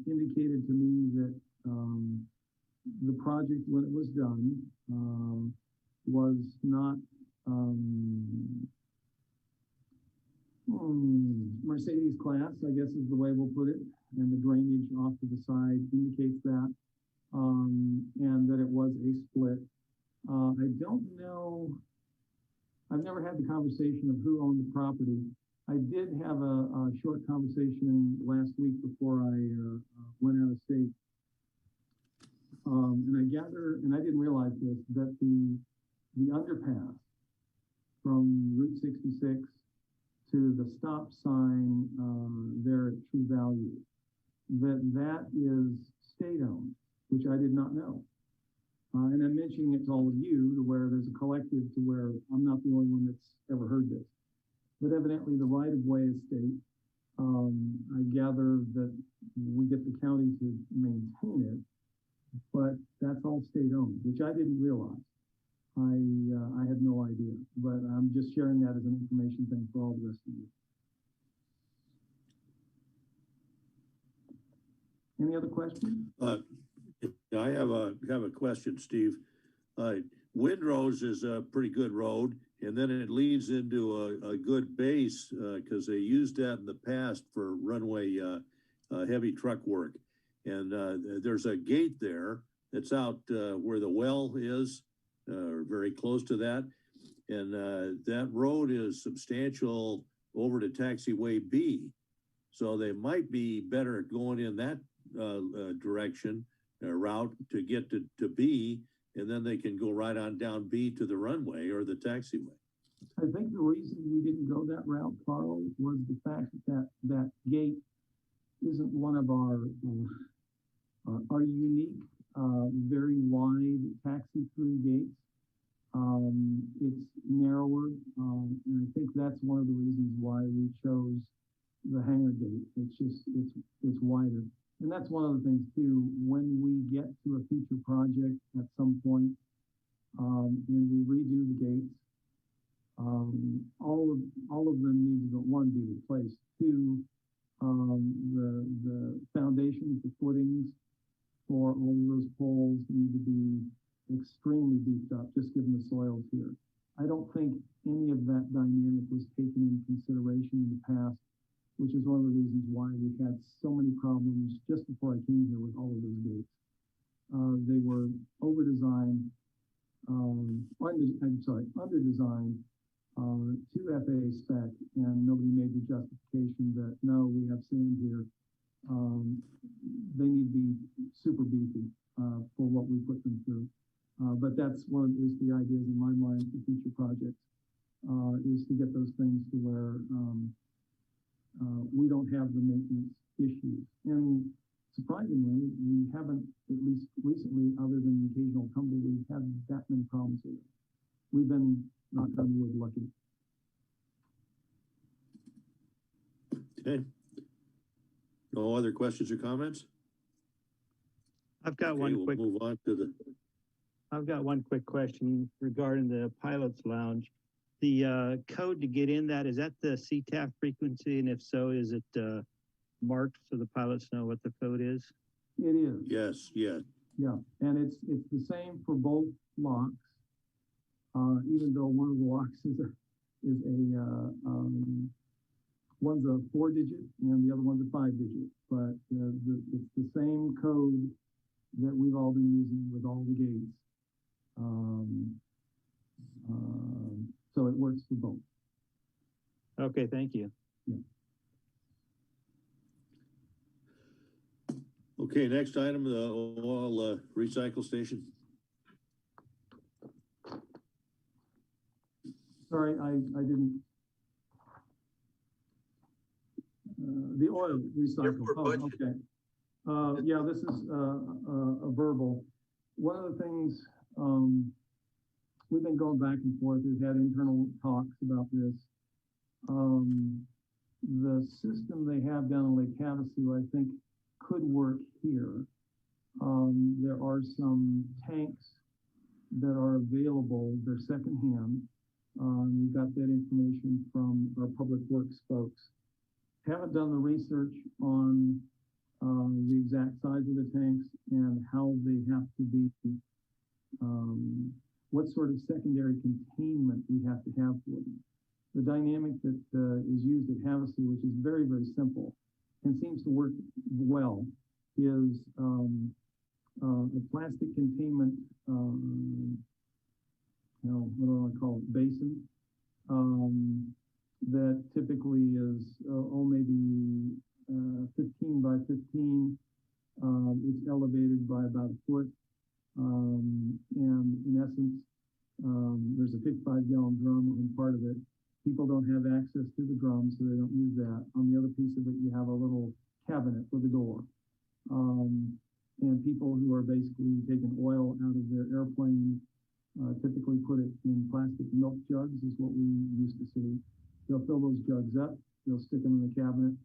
indicated to me that the project, when it was done, was not Mercedes class, I guess is the way we'll put it, and the drainage off to the side indicates that, and that it was a split. I don't know, I've never had the conversation of who owned the property. I did have a short conversation last week before I went out of state. And I gather, and I didn't realize this, that the underpass from Route 66 to the stop sign there at True Value, that is state-owned, which I did not know. And I'm mentioning it to all of you, to where there's a collective, to where I'm not the only one that's ever heard this. But evidently the right-of-way is state. I gather that we get the county to maintain it, but that's all state-owned, which I didn't realize. I had no idea, but I'm just sharing that as an information thing for all the rest of you. Any other questions? I have a question, Steve. Windrose is a pretty good road, and then it leads into a good base because they used that in the past for runway heavy truck work. And there's a gate there that's out where the well is, or very close to that. And that road is substantial over to taxiway B. So they might be better going in that direction, route to get to B, and then they can go right on down B to the runway or the taxiway. I think the reason we didn't go that route, Carl, was the fact that gate isn't one of our unique, very wide taxi-through gates. It's narrower, and I think that's one of the reasons why we chose the Hangar gate. It's wider. And that's one of the things too, when we get to a future project at some point, and we redo the gates, all of them need to, one, be replaced. Two, the foundations, the footings for all of those poles need to be extremely beefed up, just given the soils here. I don't think any of that dynamic was taken into consideration in the past, which is one of the reasons why we've had so many problems just before I came here with all of those gates. They were over-designed, under-designed to FAA spec, and nobody made the justification that, no, we have sand here. They need to be super beefy for what we put them through. But that's one of at least the ideas in my mind for future projects, is to get those things to where we don't have the maintenance issues. And surprisingly, we haven't, at least recently, other than the occasional tumbleweed, had that many problems with it. We've been, knock on wood, lucky. Okay. No other questions or comments? I've got Okay, one we'll quick. move on to the. I've got one quick question regarding the pilot's lounge. The code to get in that, is that the CTAF frequency? And if so, is it marked so the pilots know what the code is? It is. Yes, yeah. Yeah, and it's the same for both locks, even though one of the locks is one's a 4-digit and the other one's a 5-digit. But it's the same code that we've all been using with all the gates. So it works for both. Okay, thank you. Okay, next item, the oil recycle station. Sorry, I didn't. The oil recycle. Airport Oh, budget. okay. Yeah, this is a verbal. One of the things, we've been going back and forth. We've had internal talks about this. The system they have down in Lake Havasu, I think, could work here. There are some tanks that are available. They're secondhand. We got that information from our public works folks. Haven't done the research on the exact size of the tanks and how they have to be, what sort of secondary containment we have to have for them. The dynamic that is used at Havasu, which is very, very simple and seems to work well, is a plastic containment, what do I want to call it, basin, that typically is, maybe 15 by 15. It's elevated by about a foot. And in essence, there's a 55-gallon drum on part of it. People don't have access to the drum, so they don't use that. On the other piece of it, you have a little cabinet with a door. And people who are basically taking oil out of their airplanes typically put it in plastic milk jugs, is what we used to see. They'll fill those jugs up, they'll stick them in the cabinet,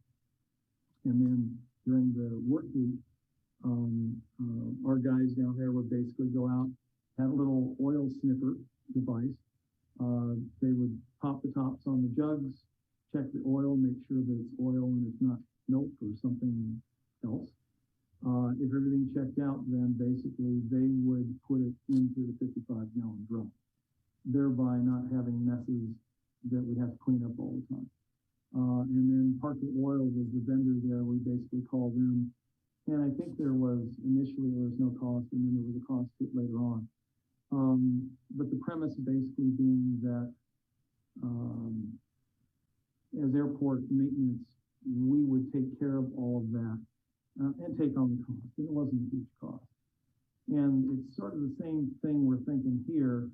and then during the work week, our guys down there would basically go out, have a little oil sniffer device. They would pop the tops on the jugs, check the oil, make sure that it's oil and it's not milk or something else. If everything checked out, then basically they would put it into the 55-gallon drum, thereby not having messes that we have to clean up all the time. And then Parker Oil was the vendor there. We basically called them. And I think initially there was no cost, and then there was a cost to it later on. But the premise basically being that as airport maintenance, we would take care of all of that and take on the cost. And it wasn't a huge cost. And it's sort of the same thing we're thinking here,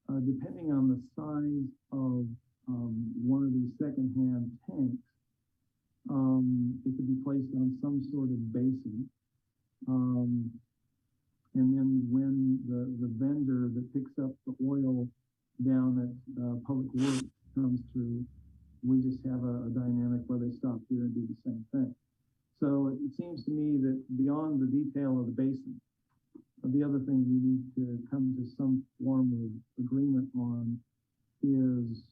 depending on the size of one of these secondhand tanks, it could be placed on some sort of basin. And then when the vendor that picks up the oil down at Public Works comes through, we just have a dynamic where they stop here and do the same thing. So it seems to me that beyond the detail of the basin, the other thing we need to come to some form of agreement on is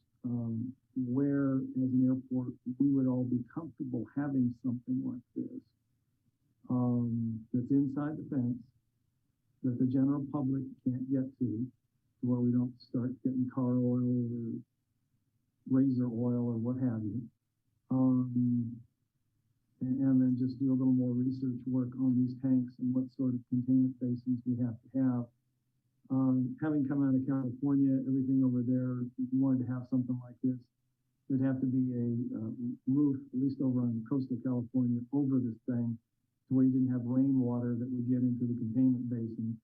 where, as an airport, we would all be comfortable having something like this that's inside the fence, that the general public can't get to where we don't start getting car oil or razor oil or what have you. And then just do a little more research work on these tanks and what sort of containment basins we have to have. Having come out of California, everything over there, if you wanted to have something like this, there'd have to be a roof, at least over on coastal California, over this thing, to where you didn't have rainwater that would get into the containment basin,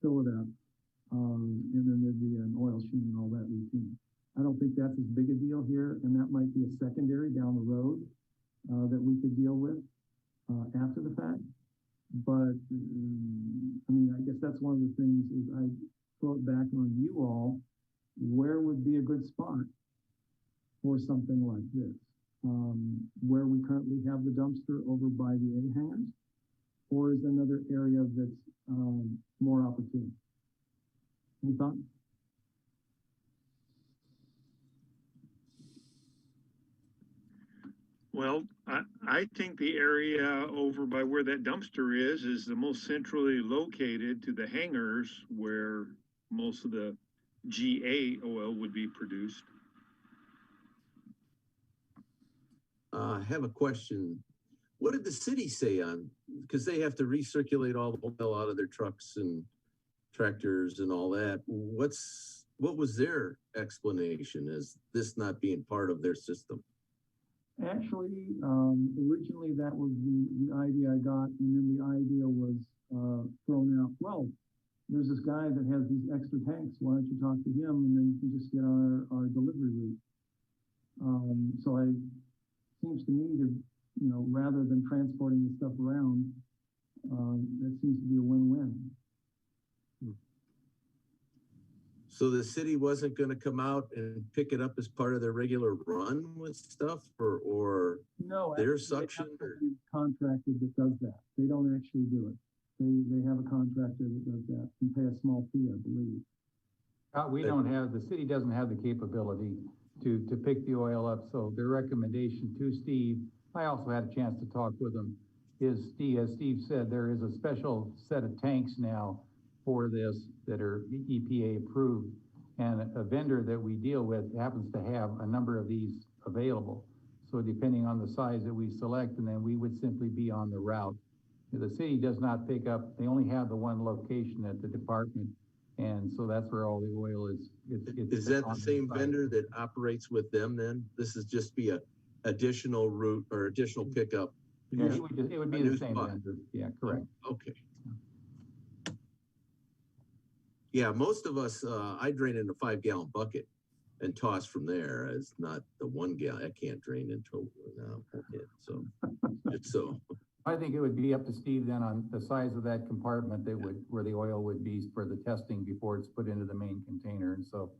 fill it up, and then there'd be an oil sheen and all that routine. I don't think that's as big a deal here, and that might be a secondary down the road that we could deal with after the fact. But, I mean, I guess that's one of the things is I throw it back on you all. Where would be a good spot for something like this? Where we currently have the dumpster over by the A hangars, or is another area that's more opportune? Any thoughts? Well, I think the area over by where that dumpster is the most centrally located to the hangars where most of the GA oil would be produced. I have a question. What did the city say on, because they have to recirculate all the oil out of their trucks and tractors and all that. What was their explanation as this not being part of their system? Actually, originally that was the idea I got, and then the idea was thrown out. Well, there's this guy that has these extra tanks. Why don't you talk to him, and then you can just get our delivery route. So seems to me to, rather than transporting the stuff around, that seems to be a win-win. So the city wasn't going to come out and pick it up as part of their regular run with stuff, or no, their actually, suction? they have a contractor that does that. They don't actually do it. They have a contractor that does that and pay a small fee, I believe. We don't have, the city doesn't have the capability to pick the oil up. So their recommendation to Steve, I also had a chance to talk with him, is Steve, as Steve said, there is a special set of tanks now for this that are EPA approved. And a vendor that we deal with happens to have a number of these available. So depending on the size that we select, and then we would simply be on the route. The city does not pick up, they only have the one location at the department. And so that's where all the oil is. Is that the same vendor that operates with them then? This is just be a additional route or additional pickup? Yeah, it would be the same vendor. Yeah, correct. Okay. Yeah, most of us, I drain in a 5-gallon bucket and toss from there as not the 1 gallon. I can't drain into so it's so. I think it would be up to Steve then on the size of that compartment that where the oil would be for the testing before it's put into the main container. And so,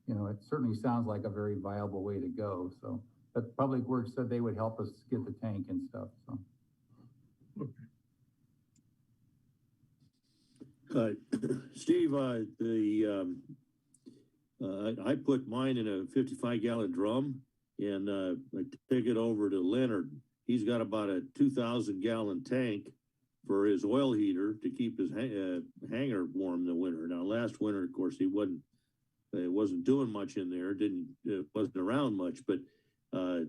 it certainly sounds like a very viable way to go. So, but Public Works said they would help us get the tank and stuff. So. Steve, I put mine in a 55-gallon drum and I take it over to Leonard. He's got about a 2,000-gallon tank for his oil heater to keep his hangar warm in the winter. Now, last winter, of course, he wasn't doing much in there, wasn't around much. But I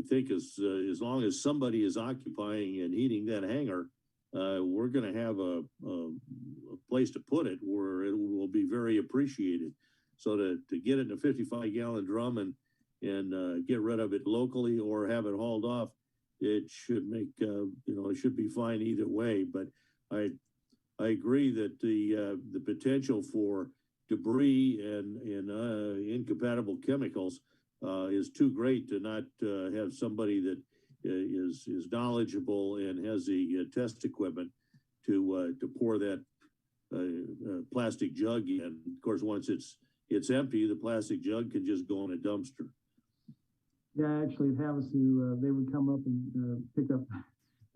think as long as somebody is occupying and heating that hangar, we're going to have a place to put it where it will be very appreciated. So to get it in a 55-gallon drum and get rid of it locally or have it hauled off, it should make, it should be fine either way. But I agree that the potential for debris and incompatible chemicals is too great to not have somebody that is knowledgeable and has the test equipment to pour that plastic jug in. Of course, once it's empty, the plastic jug can just go in a dumpster. Yeah, actually, at Havasu, they would come up and pick up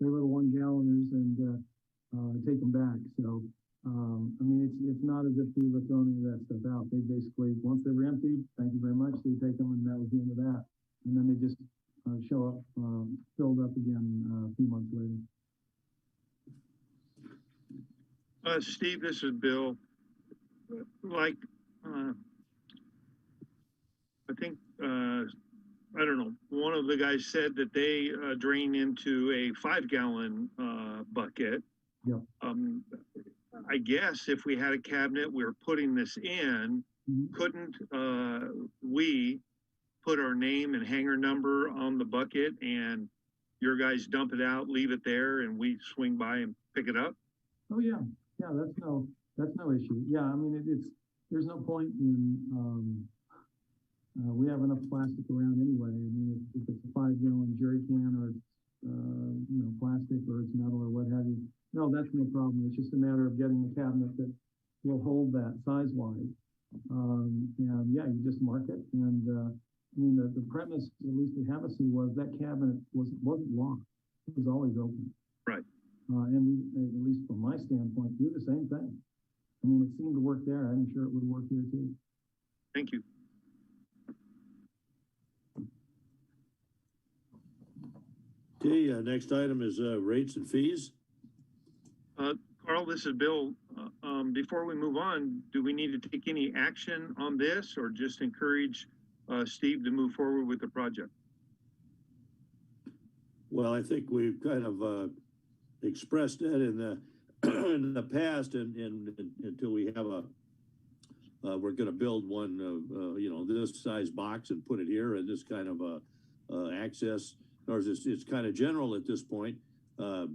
their little 1-galloners and take them back. So, I mean, it's not as if we were throwing any of that stuff out. They basically, once they were emptied, thank you very much, they take them, and that was the end of that. And then they just show up, filled up again a few months later. Steve, this is Bill. Like, I think, I don't know, one of the guys said that they drain into a 5-gallon bucket. Yep. I guess if we had a cabinet, we were putting this in, couldn't we put our name and hangar number on the bucket and your guys dump it out, leave it there, and we swing by and pick it up? Oh yeah, yeah, that's no issue. Yeah, I mean, there's no point in, we have enough plastic around anyway. I mean, if it's a 5-gallon jerry can or it's, plastic or it's metal or what have you, no, that's no problem. It's just a matter of getting a cabinet that will hold that size-wise. And yeah, you just mark it. And I mean, the premise, at least at Havasu, was that cabinet wasn't locked. It was always open. Right. And we, at least from my standpoint, do the same thing. I mean, it seemed to work there. I'm sure it would work here too. Thank you. Okay, next item is rates and fees. Carl, this is Bill. Before we move on, do we need to take any action on this or just encourage Steve to move forward with the project? Well, I think we've kind of expressed that in in the past, and until we have we're going to build one, you know, this size box and put it here and this kind of access, or it's kind of general at this point. I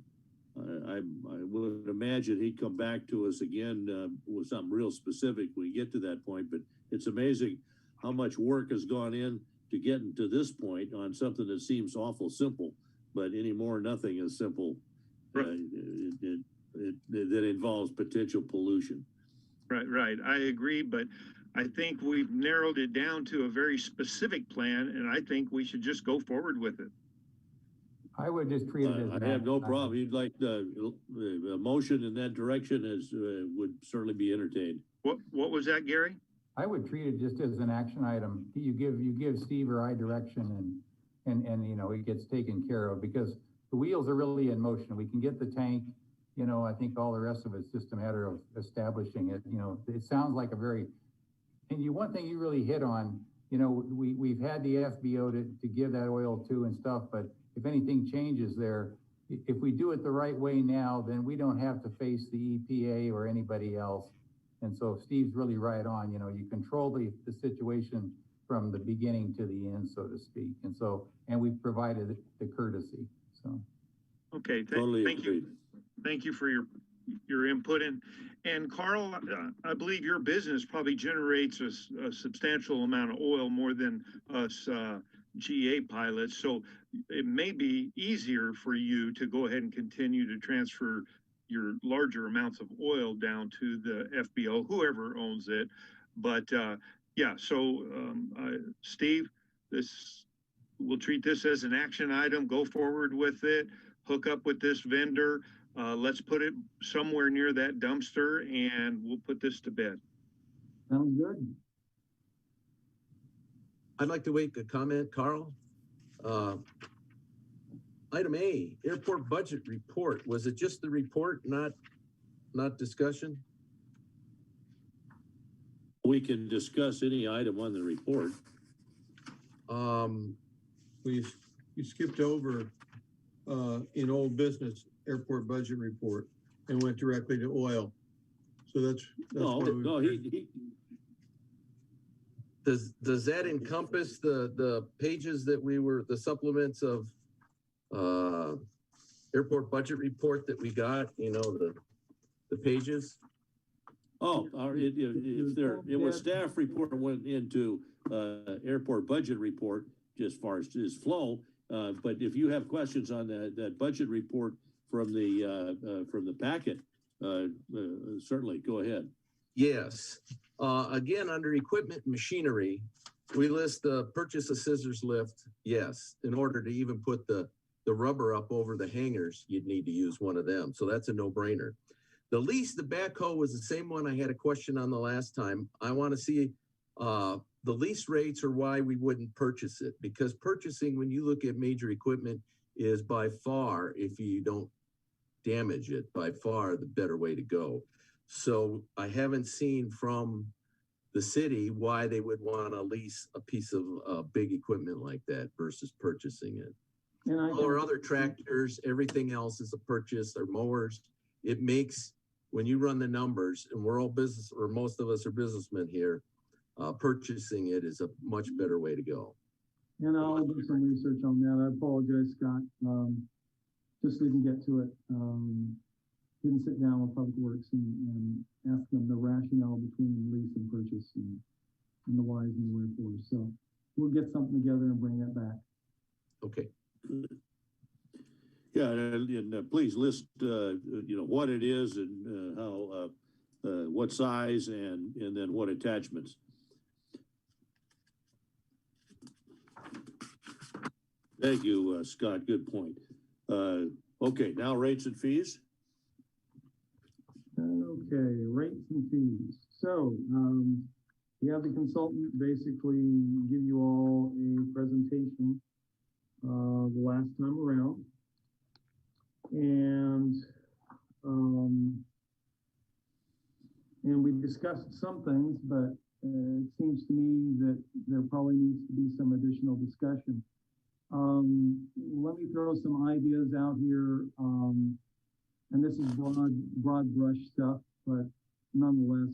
would imagine he'd come back to us again with something real specific when we get to that point, but it's amazing how much work has gone in to getting to this point on something that seems awful simple, but anymore, nothing is simple. That involves potential pollution. Right. I agree, but I think we've narrowed it down to a very specific plan, and I think we should just go forward with it. I would just treat it as. I have no problem. You'd like the motion in that direction would certainly be entertained. What was that, Gary? I would treat it just as an action item. You give Steve or I direction and you know, it gets taken care of because the wheels are really in motion. We can get the tank, you know, I think all the rest of it's just a matter of establishing it. You know, it sounds like a very, and one thing you really hit on, you know, we've had the FBO to give that oil to and stuff, but if anything changes there, if we do it the right way now, then we don't have to face the EPA or anybody else. And so Steve's really right on, you know, you control the situation from the beginning to the end, so to speak. And so, and we've provided the courtesy, so. Okay, Totally thank you. Thank you for your input. And Carl, I believe your business probably generates a substantial amount of oil, more than us GA pilots. So it may be easier for you to go ahead and continue to transfer your larger amounts of oil down to the FBO, whoever owns it. But yeah, so Steve, we'll treat this as an action item, go forward with it, hook up with this vendor. Let's put it somewhere near that dumpster and we'll put this to bed. Sounds good. I'd like to make a comment, Carl. Item A, airport budget report. Was it just the report, not discussion? We can discuss any item on the report. You skipped over in old business airport budget report and went directly to oil. So that's no, he Does that encompass the pages that the supplements of airport budget report that we got, you know, the pages? Oh, it was staff report went into airport budget report just as far as flow. But if you have questions on that budget report from the packet, certainly go ahead. Yes. Again, under equipment and machinery, we list the purchase a scissors lift. Yes. In order to even put the rubber up over the hangars, you'd need to use one of them. So that's a no-brainer. The lease, the backhoe was the same one I had a question on the last time. I want to see the lease rates or why we wouldn't purchase it, because purchasing, when you look at major equipment, is by far, if you don't damage it, by far the better way to go. So I haven't seen from the city why they would want to lease a piece of big equipment like that versus purchasing it. Or other tractors, everything else is a purchase, or mowers. It makes, when you run the numbers, and we're all business, or most of us are businessmen here, purchasing it is a much better way to go. And I'll do some research on that. I apologize, Scott. Just didn't get to it. Didn't sit down with Public Works and ask them the rationale between lease and purchase and the whys and the wherefores. So we'll get something together and bring that back. Okay. Yeah, and please list, you know, what it is and how, what size, and then what attachments. Thank you, Scott. Good point. Okay, now rates and fees. Okay, rates and fees. So we have the consultant basically give you all a presentation the last time around. And we discussed some things, but it seems to me that there probably needs to be some additional discussion. Let me throw some ideas out here. and this is broad brush stuff, but nonetheless,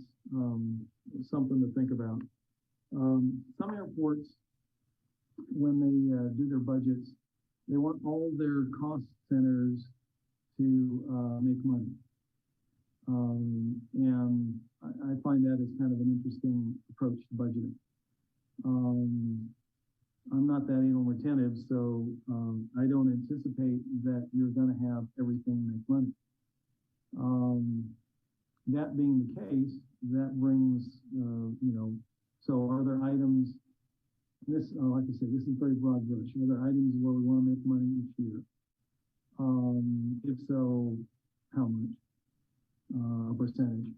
something to think about. Some airports, when they do their budgets, they want all their cost centers to make money. And I find that as kind of an interesting approach to budgeting. I'm not that anal retentive, so I don't anticipate that you're going to have everything make money. That being the case, that brings, so are there items, this, like I said, this is very broad brush. Are there items where we want to make money each year? If so, how much? A percentage.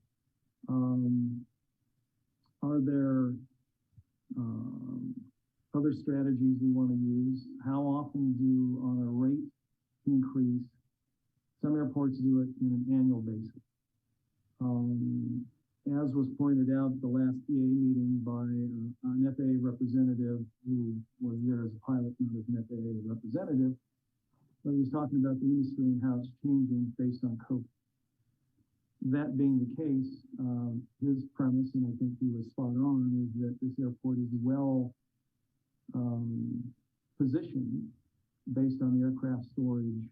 Are there other strategies we want to use? How often do, on a rate increase, some airports do it in an annual basis. As was pointed out at the last PA meeting by an FAA representative who was there as a pilot, not as an FAA representative, but he was talking about the industry and how it's changing based on COVID. That being the case, his premise, and I think he was spot on, is that this airport is well positioned based on the aircraft storage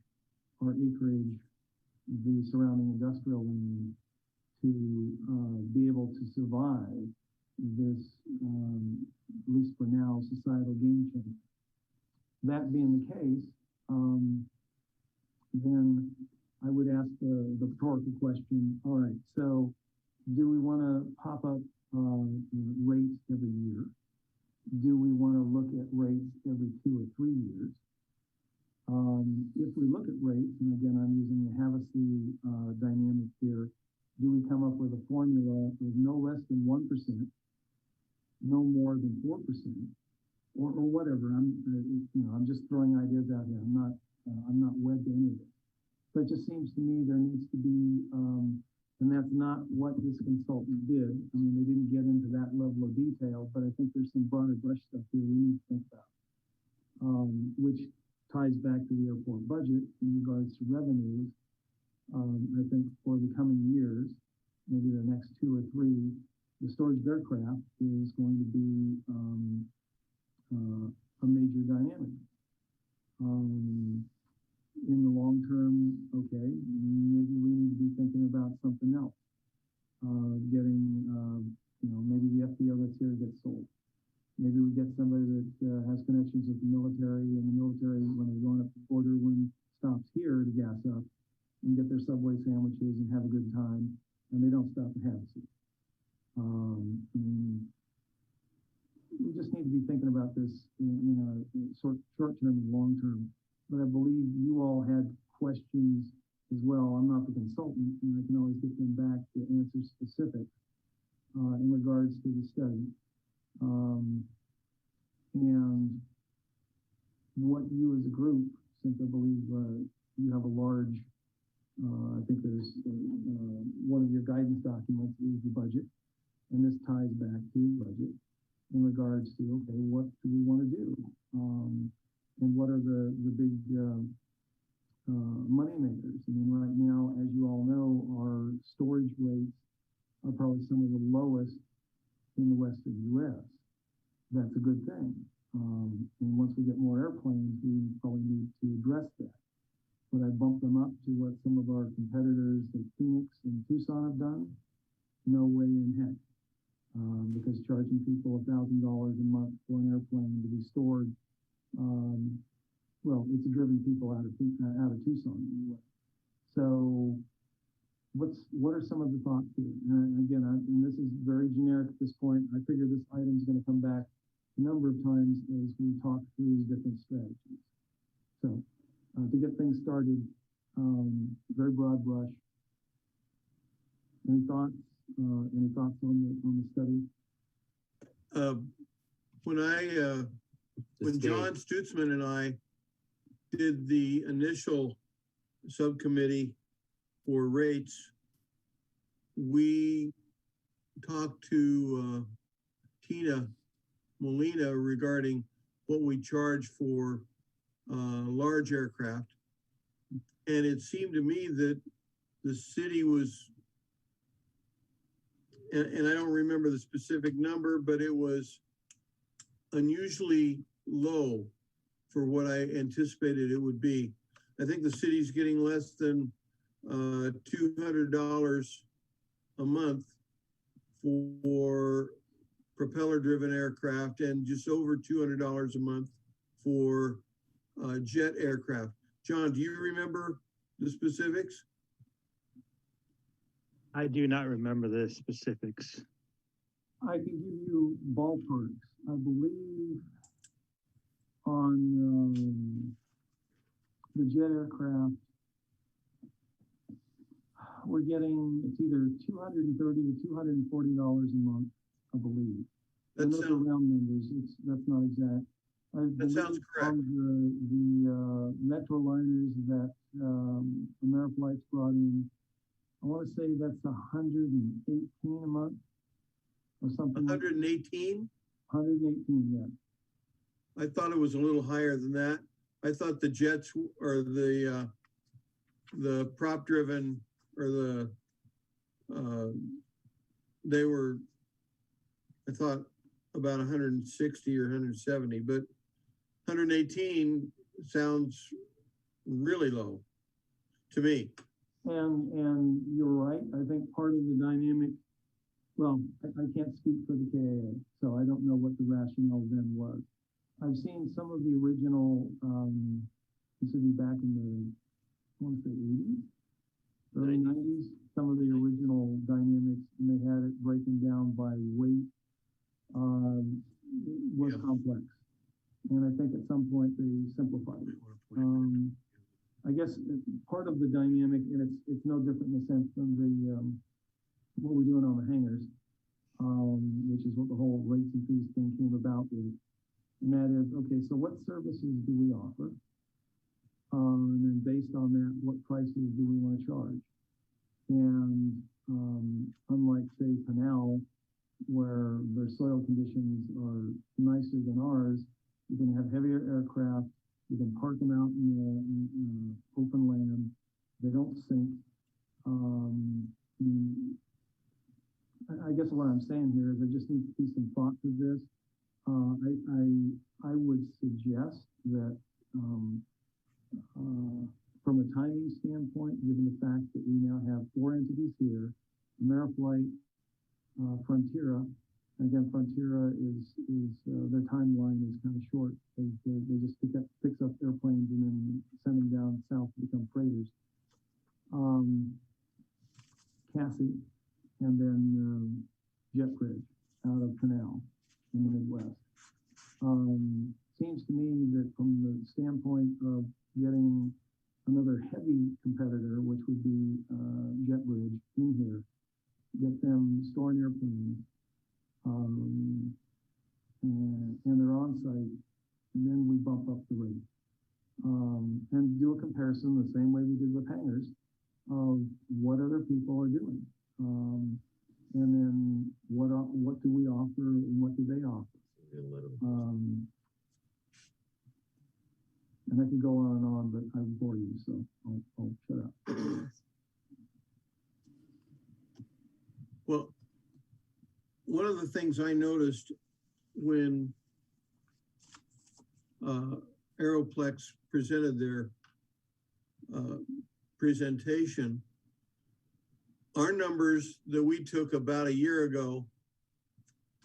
or acreage, the surrounding industrial land, to be able to survive this, at least for now, societal game change. That being the case, then I would ask the rhetorical question, all right, so do we want to pop up rates every year? Do we want to look at rates every 2 or 3 years? If we look at rates, and again, I'm using the Havasu dynamic here, do we come up with a formula with no less than 1%, no more than 4%, or whatever? I'm just throwing ideas out here. I'm not wed to any of it. But it just seems to me there needs to be, and that's not what this consultant did. I mean, they didn't get into that level of detail, but I think there's some broader brush stuff here we need to think about, which ties back to the airport budget in regards to revenues. I think for the coming years, maybe the next 2 or 3, the storage of aircraft is going to be a major dynamic. In the long term, okay, maybe we need to be thinking about something else. Getting, maybe the FBO that's here gets sold. Maybe we get somebody that has connections with the military, and the military, when they're going up the border, when stops here to gas up and get their Subway sandwiches and have a good time, and they don't stop and have a seat. We just need to be thinking about this in a short term and long term. But I believe you all had questions as well. I'm not the consultant, and I can always get them back to answer specifics in regards to the study. And what you as a group, since I believe you have a large, I think there's one of your guidance documents is the budget, and this ties back to budget in regards to, okay, what do we want to do? And what are the big money makers? I mean, right now, as you all know, our storage rates are probably some of the lowest in the western U.S. That's a good thing. And once we get more airplanes, we probably need to address that. Would I bump them up to what some of our competitors like Phoenix and Tucson have done? No way in heck. Because charging people $1,000 a month for an airplane to be stored, well, it's driven people out of Tucson anyway. So what are some of the thoughts here? And again, and this is very generic at this point. I figure this item is going to come back a number of times as we talk through different strategies. So to get things started, very broad brush. Any thoughts? Any thoughts on the study? When John Stutzman and I did the initial subcommittee for rates, we talked to Tina Molina regarding what we charge for large aircraft. And it seemed to me that the city was, and I don't remember the specific number, but it was unusually low for what I anticipated it would be. I think the city's getting less than $200 a month for propeller-driven aircraft and just over $200 a month for jet aircraft. John, do you remember the specifics? I do not remember the specifics. I can give you ballparks. I believe on the jet aircraft, we're getting, it's either $230 to $240 a month, I believe. And those are round numbers. That's not exact. That sounds correct. On the metro liners that Ameriflight's brought in, I want to say that's 118 a month or something. 118? 118, yeah. I thought it was a little higher than that. I thought the jets or the prop driven or they were, I thought about 160 or 170, but 118 sounds really low to me. And you're right. I think part of the dynamic, well, I can't speak for the KAA, so I don't know what the rationale then was. I've seen some of the original, this would be back in the, I want to say 80s, early 90s, some of the original dynamics, and they had it breaking down by weight, was complex. And I think at some point they simplified it. I guess part of the dynamic, and it's no different in the sense than the what we're doing on the hangars, which is what the whole rates and fees thing came about with. And that is, okay, so what services do we offer? And then based on that, what prices do we want to charge? And unlike, say, Canal, where their soil conditions are nicer than ours, you can have heavier aircraft, you can park them out in open land, they don't sink. I guess what I'm saying here is I just need to be some thought to this. I would suggest that from a timing standpoint, given the fact that we now have 4 entities here, Ameriflight, Frontiera, again, Frontiera is their timeline is kind of short. They just fix up airplanes and then send them down south to become freighters. Cassie, and then JetBridge out of Canal in the Midwest. Seems to me that from the standpoint of getting another heavy competitor, which would be JetBridge in here, get them storing airplanes, and they're on site, and then we bump up the rate. And do a comparison the same way we did with hangars of what other people are doing. And then what do we offer and what do they offer? And I could go on and on, but I would bore you, so I'll shut up. Well, one of the things I noticed when Aeroplex presented their presentation, our numbers that we took about a year ago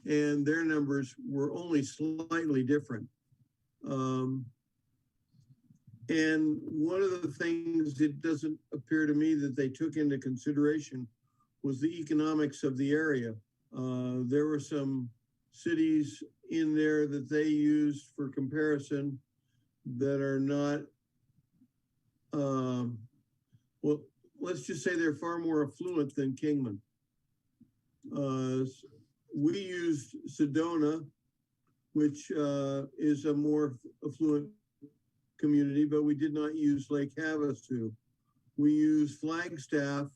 and their numbers were only slightly different. And one of the things that doesn't appear to me that they took into consideration was the economics of the area. There were some cities in there that they used for comparison that are not, well, let's just say they're far more affluent than Kingman. We used Sedona, which is a more affluent community, but we did not use Lake Havasu. We used Flagstaff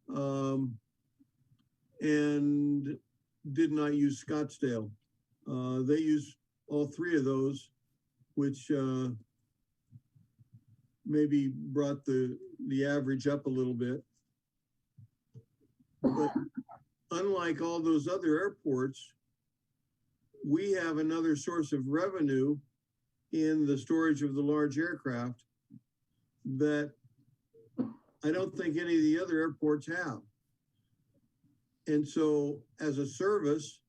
and did not use Scottsdale. They used all 3 of those, which maybe brought the average up a little bit. But unlike all those other airports, we have another source of revenue in the storage of the large aircraft that I don't think any of the other airports have. And so as a service,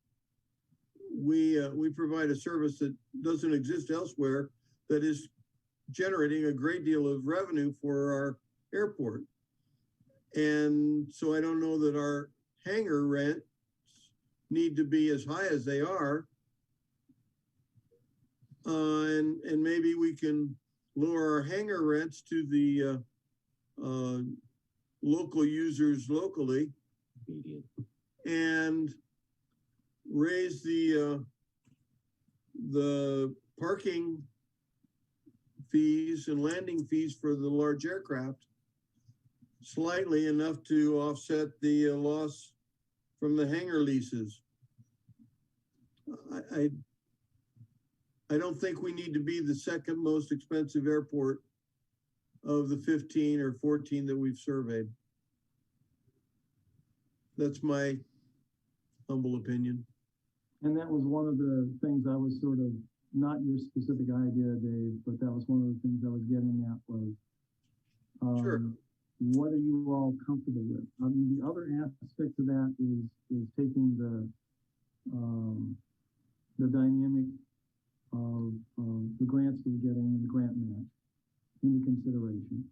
we provide a service that doesn't exist elsewhere that is generating a great deal of revenue for our airport. And so I don't know that our hangar rents need to be as high as they are. And maybe we can lower our hangar rents to the local users locally and raise the parking fees and landing fees for the large aircraft slightly enough to offset the loss from the hangar leases. I don't think we need to be the second most expensive airport of the 15 or 14 that we've surveyed. That's my humble opinion. And that was one of the things I was sort of, not your specific idea, Dave, but that was one of the things I was getting at was, Sure. What are you all comfortable with? I mean, the other aspect of that is taking the dynamic of the grants we're getting and the grant match into consideration.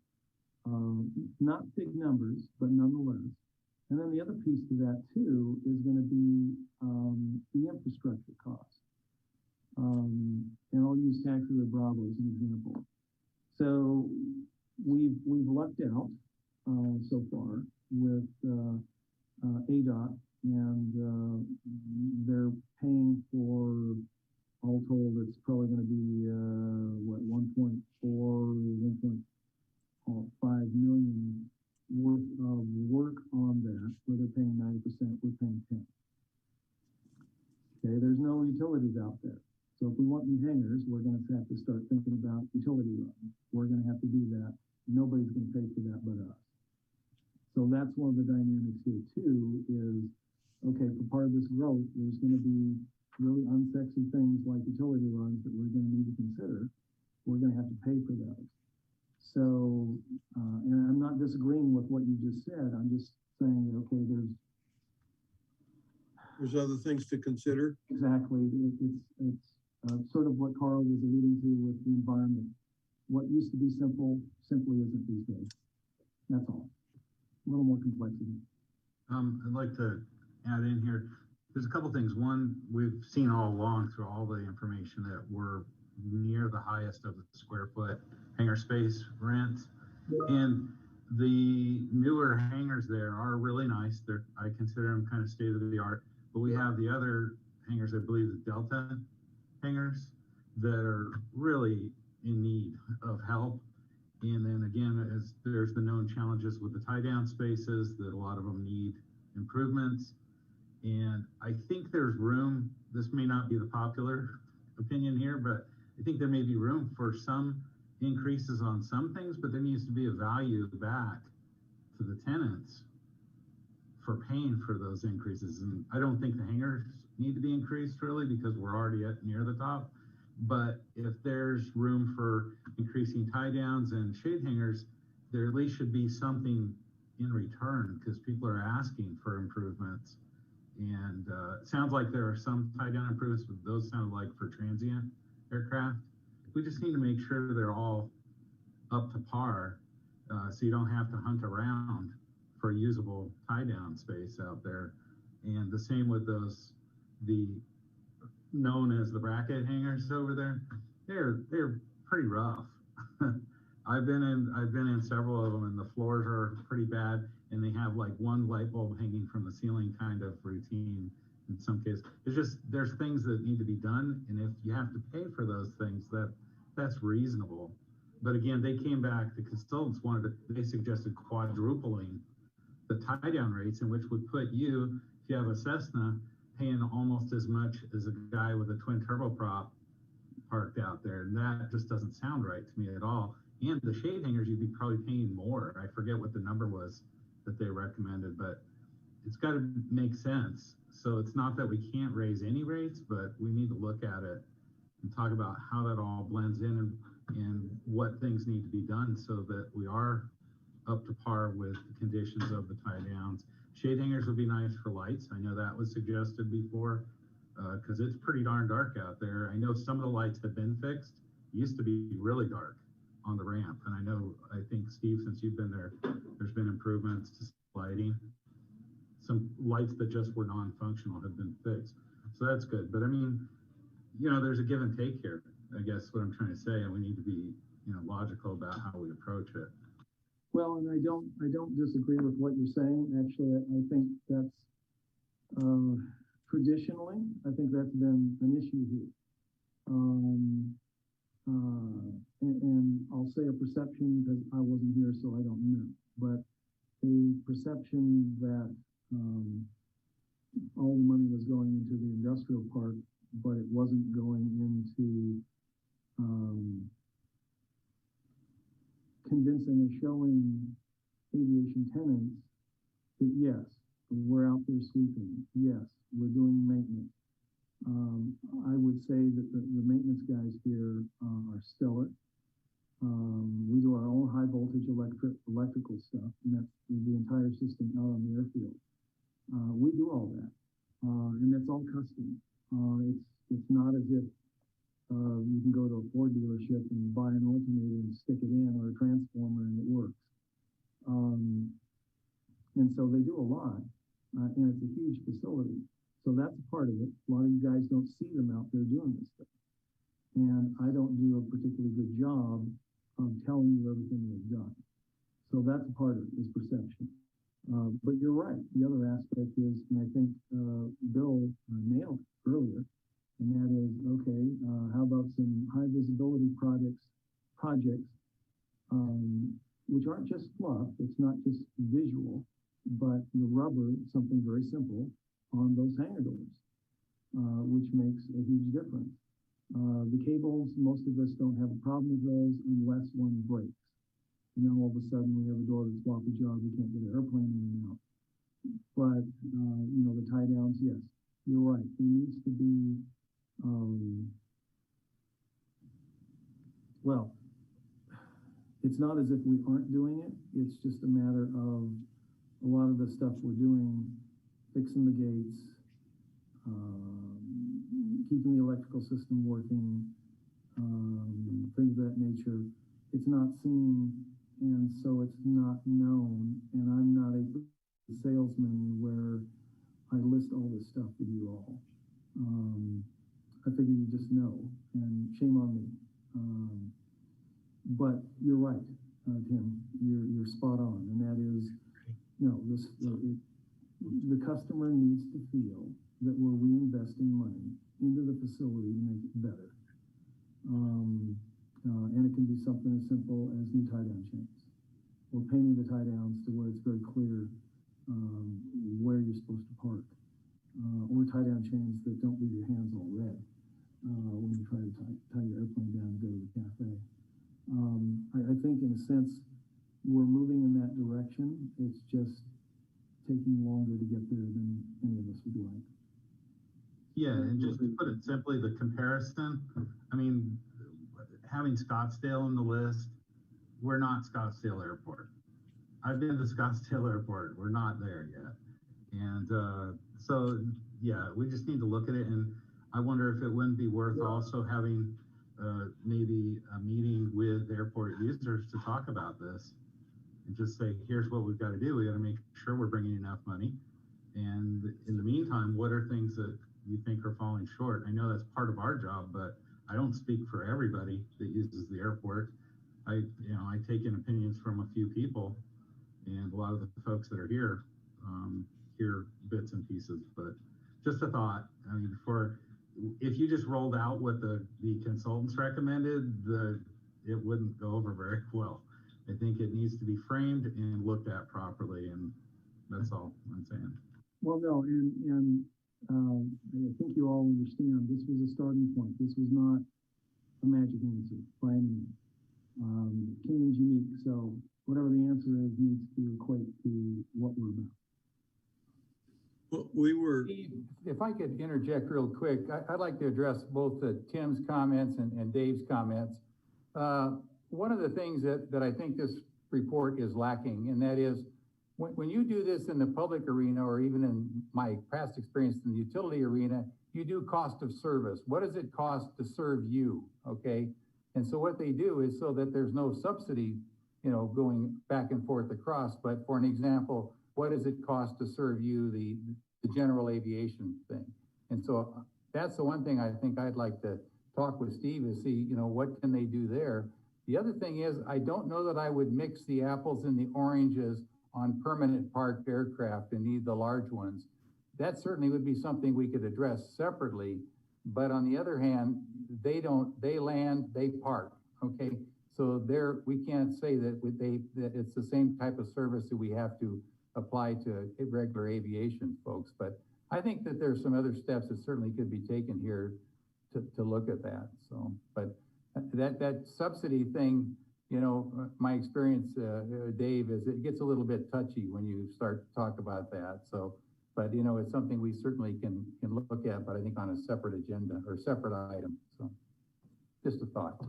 Not big numbers, but nonetheless. And then the other piece to that too is going to be the infrastructure cost. And I'll use Taxi Bravo as an example. So we've lucked out so far with ADOT, and they're paying for, all told, it's probably going to be what, 1.5 million worth of work on that, where they're paying 90%, we're paying 10%. Okay, there's no utilities out there. So if we want new hangars, we're going to have to start thinking about utility runs. We're going to have to do that. Nobody's going to pay for that but us. So that's one of the dynamics here too, is, okay, for part of this growth, there's going to be really unsexy things like utility runs that we're going to need to consider. We're going to have to pay for those. So, and I'm not disagreeing with what you just said. I'm just saying, okay, there's other things to consider. Exactly. It's sort of what Carl was alluding to with the environment. What used to be simple simply isn't these days. That's all. A little more complexity. I'd like to add in here. There's a couple things. One, we've seen all along through all the information that we're near the highest of the square foot hangar space rent. And the newer hangars there are really nice. I consider them kind of state of the art. But we have the other hangars, I believe the Delta hangars, that are really in need of help. And then again, as there's the known challenges with the tie down spaces, that a lot of them need improvements. And I think there's room, this may not be the popular opinion here, but I think there may be room for some increases on some things, but there needs to be a value back to the tenants for paying for those increases. And I don't think the hangars need to be increased really, because we're already at near the top. But if there's room for increasing tie downs and shade hangers, there at least should be something in return, because people are asking for improvements. And it sounds like there are some tie down improvements, but those sound like for transient aircraft. We just need to make sure they're all up to par, so you don't have to hunt around for usable tie down space out there. And the same with those, the known as the bracket hangers over there. They're pretty rough. I've been in several of them, and the floors are pretty bad, and they have like one light bulb hanging from the ceiling kind of routine in some cases. It's just, there's things that need to be done, and if you have to pay for those things, that's reasonable. But again, they came back, the consultants they suggested quadrupling the tie down rates, in which would put you, if you have a Cessna, paying almost as much as a guy with a twin turboprop parked out there. And that just doesn't sound right to me at all. And the shade hangers, you'd be probably paying more. I forget what the number was that they recommended, but it's got to make sense. So it's not that we can't raise any rates, but we need to look at it and talk about how that all blends in and what things need to be done so that we are up to par with the conditions of the tie downs. Shade hangers would be nice for lights. I know that was suggested before because it's pretty darn dark out there. I know some of the lights have been fixed. It used to be really dark on the ramp. And I think Steve, since you've been there, there's been improvements to lighting. Some lights that just were non-functional have been fixed. So that's good. But I mean, there's a give and take here, I guess what I'm trying to say, and we need to be, logical about how we approach it. Well, and I don't disagree with what you're saying. Actually, I think that's, traditionally, I think that's been an issue here. And I'll say a perception because I wasn't here, so I don't know, but a perception that all the money was going into the industrial park, but it wasn't going into convincing or showing aviation tenants that yes, we're out there sweeping, yes, we're doing maintenance. I would say that the maintenance guys here are stellar. We do our own high voltage electrical stuff, and that's the entire system out on the airfield. We do all that, and that's all custom. It's not as if you can go to a Ford dealership and buy an alternator and stick it in, or a transformer, and it works. And so they do a lot, and it's a huge facility. So that's a part of it. A lot of you guys don't see them out there doing this stuff. And I don't do a particularly good job of telling you everything they've done. So that's a part of it, is perception. But you're right. The other aspect is, and I think Bill nailed it earlier, and that is, okay, how about some high visibility projects, which aren't just fluff, it's not just visual, but the rubber, something very simple, on those hangar doors, which makes a huge difference. The cables, most of us don't have a problem with those unless one breaks. And then all of a sudden we have a door that's floppy jawed, we can't get an airplane in and out. But, the tie downs, yes, you're right. There needs to be, well, it's not as if we aren't doing it. It's just a matter of a lot of the stuff we're doing, fixing the gates, keeping the electrical system working, things of that nature. It's not seen, and so it's not known, and I'm not a salesman where I list all this stuff with you all. I figure you just know, and shame on me. But you're right, Tim, you're spot on, and that is, the customer needs to feel that we're reinvesting money into the facility to make it better. And it can be something as simple as new tie-down chains, or painting the tie-downs to where it's very clear where you're supposed to park, or tie-down chains that don't leave your hands all red when you try to tie your airplane down and go to the cafe. I think in a sense, we're moving in that direction. It's just taking longer to get there than any of us would like. Yeah, and just to put it simply, the comparison, I mean, having Scottsdale on the list, we're not Scottsdale Airport. I've been to Scottsdale Airport, we're not there yet. And so, yeah, we just need to look at it, and I wonder if it wouldn't be worth also having maybe a meeting with airport users to talk about this. And just say, here's what we've got to do. We got to make sure we're bringing enough money. And in the meantime, what are things that you think are falling short? I know that's part of our job, but I don't speak for everybody that uses the airport. I take in opinions from a few people, and a lot of the folks that are here hear bits and pieces. But just a thought. I mean, if you just rolled out what the consultants recommended, it wouldn't go over very well. I think it needs to be framed and looked at properly, and that's all I'm saying. Well, no, and I think you all understand this was a starting point. This was not a magic answer by any means. Kingman I could interject real quick, I'd like to address both Tim's comments and Dave's comments. One of the things that I think this report is lacking, and that is when you do this in the public arena, or even in my past experience in the utility arena, you do cost of service. What does it cost to serve you, okay? And so what they do is so that there's no subsidy, going back and forth across, but for an example, what does it cost to serve you, the general aviation thing? And so that's the one thing I think I'd like to talk with Steve is see, what can they do there? The other thing is, I don't know that I would mix the apples and the oranges on permanent parked aircraft and need the large ones. That certainly would be something we could address separately. But on the other hand, they land, they park, okay? So we can't say that that it's the same type of service that we have to apply to regular aviation folks. But I think that there's some other steps that certainly could be taken here to look at that. So, but that subsidy thing, my experience, Dave, is it gets a little bit touchy when you start to talk about that. So, but it's something we certainly can look at, but I think on a separate agenda or separate item. So, just a thought.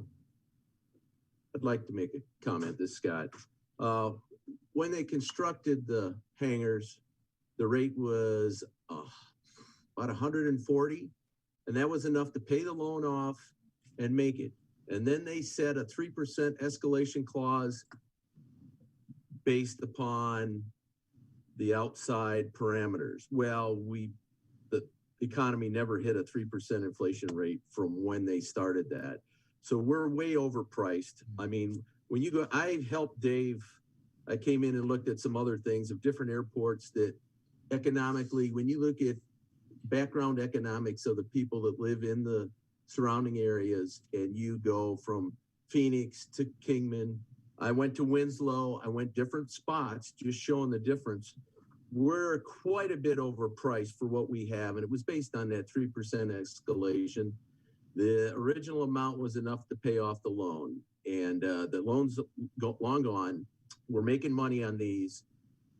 I'd like to make a comment, this is Scott. When they constructed the hangars, the rate was about 140, and that was enough to pay the loan off and make it. And then they set a 3% escalation clause based upon the outside parameters. Well, the economy never hit a 3% inflation rate from when they started that. So we're way overpriced. I mean, when you go, I helped Dave, I came in and looked at some other things of different airports that economically, when you look at background economics of the people that live in the surrounding areas, and you go from Phoenix to Kingman, I went to Winslow, I went different spots, just showing the difference. We're quite a bit overpriced for what we have, and it was based on that 3% escalation. The original amount was enough to pay off the loan, and the loan's long gone. We're making money on these.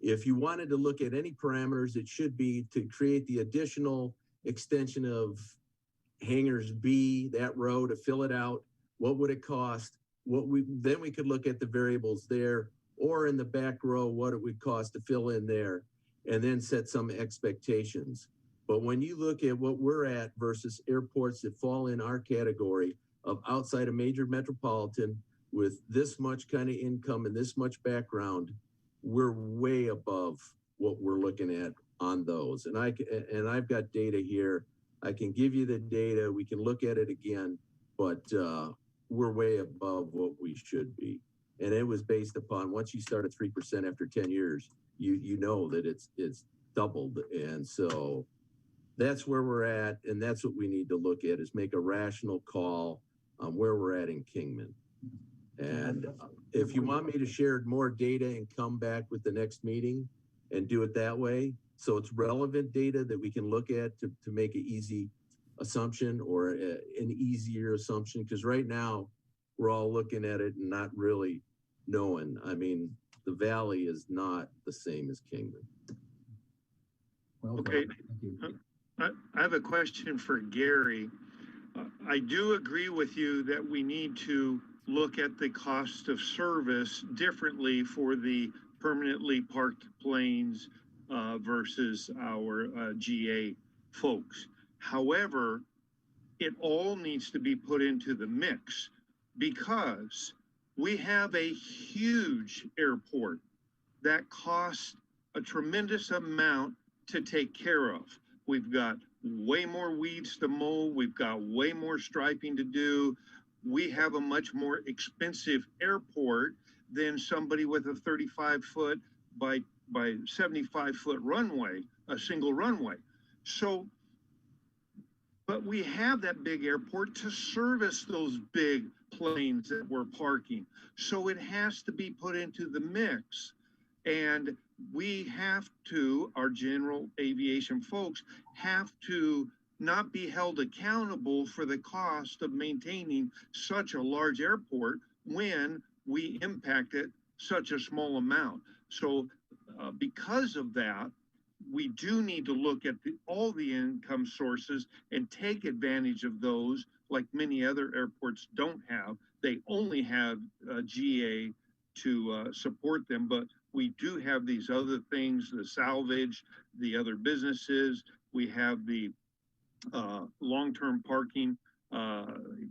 If you wanted to look at any parameters, it should be to create the additional extension of Hangars B, that row, to fill it out. What would it cost? Then we could look at the variables there, or in the back row, what it would cost to fill in there, and then set some expectations. But when you look at what we're at versus airports that fall in our category of outside a major metropolitan with this much kind of income and this much background, we're way above what we're looking at on those. And I've got data here. I can give you the data. We can look at it again, but we're way above what we should be. And it was based upon, once you start at 3% after 10 years, you know that it's doubled. And so that's where we're at. And that's what we need to look at, is make a rational call on where we're at in Kingman. And if you want me to share more data and come back with the next meeting and do it that way, so it's relevant data that we can look at to make an easy assumption, or an easier assumption, because right now we're all looking at it and not really knowing. I mean, the valley is not the same as Kingman. Well, okay. Thank you. I have a question for Gary. I do agree with you that we need to look at the cost of service differently for the permanently parked planes versus our GA folks. However, it all needs to be put into the mix, because we have a huge airport that costs a tremendous amount to take care of. We've got way more weeds to mow. We've got way more striping to do. We have a much more expensive airport than somebody with a 35-foot by 75-foot runway, a single runway. So, but we have that big airport to service those big planes that we're parking. So it has to be put into the mix. And we have to, our general aviation folks, have to not be held accountable for the cost of maintaining such a large airport when we impacted such a small amount. So because of that, we do need to look at all the income sources and take advantage of those, like many other airports don't have. They only have GA to support them, but we do have these other things, the salvage, the other businesses. We have the long-term parking,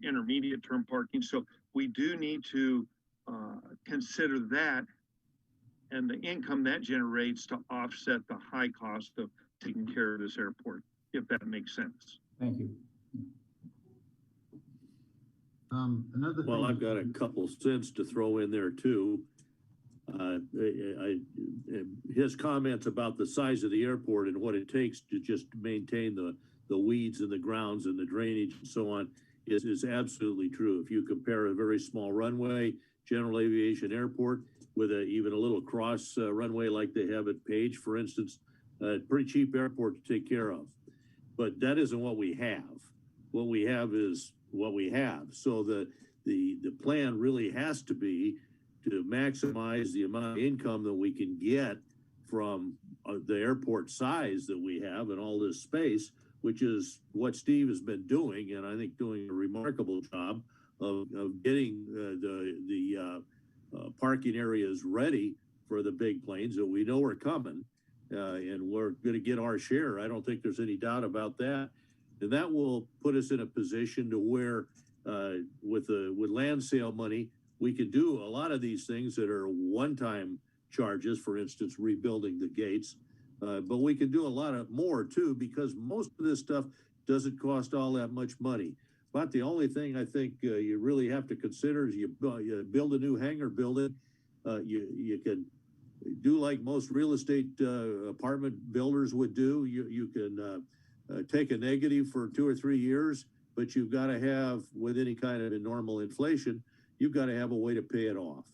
intermediate term parking. So we do need to consider that and the income that generates to offset the high cost of taking care of this airport, if that makes sense. Thank you. Another Well, thing. I've got a couple cents to throw in there too. His comments about the size of the airport and what it takes to just maintain the weeds and the grounds and the drainage and so on is absolutely true. If you compare a very small runway, general aviation airport, with even a little cross runway like they have at Page, for instance, pretty cheap airport to take care of. But that isn't what we have. What we have is what we have. So the plan really has to be to maximize the amount of income that we can get from the airport size that we have and all this space, which is what Steve has been doing, and I think doing a remarkable job of getting the parking areas ready for the big planes that we know are coming, and we're going to get our share. I don't think there's any doubt about that. And that will put us in a position to where with land sale money, we can do a lot of these things that are one-time charges, for instance, rebuilding the gates, but we can do a lot of more too, because most of this stuff doesn't cost all that much money. But the only thing I think you really have to consider is you build a new hangar building. You can do like most real estate apartment builders would do. You can take a negative for 2 or 3 years, but you've got to have, with any kind of normal inflation, you've got to have a way to pay it off.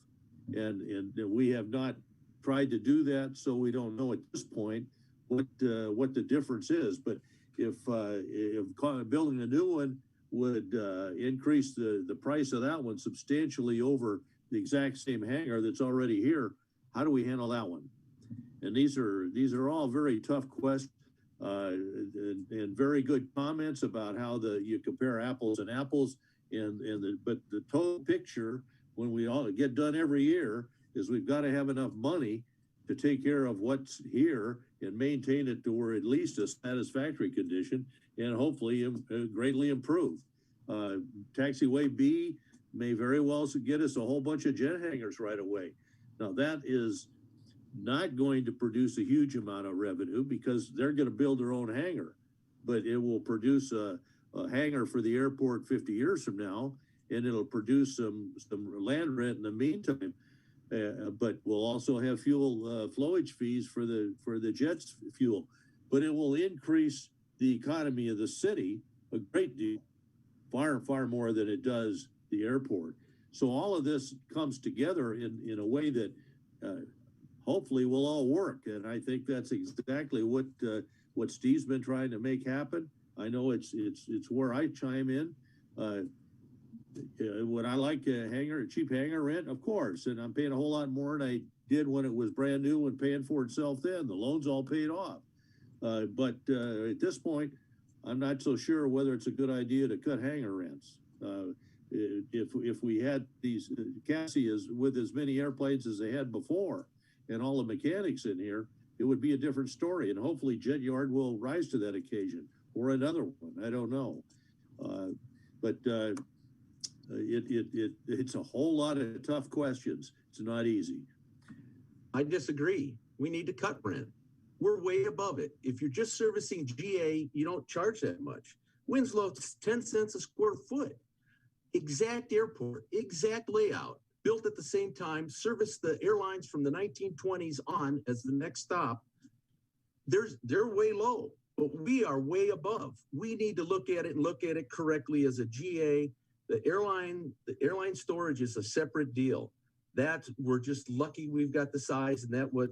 And we have not tried to do that, so we don't know at this point what the difference is. But if building a new one would increase the price of that one substantially over the exact same hangar that's already here, how do we handle that one? And these are all very tough questions and very good comments about how you compare apples and apples. But the total picture, when we all get done every year, is we've got to have enough money to take care of what's here and maintain it to where at least a satisfactory condition and hopefully greatly improved. Taxiway B may very well get us a whole bunch of jet hangars right away. Now that is not going to produce a huge amount of revenue because they're going to build their own hangar, but it will produce a hangar for the airport 50 years from now, and it'll produce some land rent in the meantime. But we'll also have fuel flowage fees for the jet's fuel, but it will increase the economy of the city a great deal, far more than it does the airport. So all of this comes together in a way that hopefully will all work, and I think that's exactly what Steve's been trying to make happen. I know it's where I chime in. Would I like a cheap hangar rent? Of course, and I'm paying a whole lot more than I did when it was brand new and paying for itself then. The loan's all paid off. But at this point, I'm not so sure whether it's a good idea to cut hangar rents. If we had these Cassie with as many airplanes as they had before and all the mechanics in here, it would be a different story. And hopefully Jet Yard will rise to that occasion or another one. I don't know. It's a whole lot of tough questions. It's not easy. I disagree. We need to cut rent. We're way above it. If you're just servicing GA, you don't charge that much. Winslow's 10 cents a square foot. Exact airport, exact layout, built at the same time, service the airlines from the 1920s on as the next stop. They're way low, but we are way above. We need to look at it and look at it correctly as a GA. The airline storage is a separate deal. We're just lucky we've got the size, and that what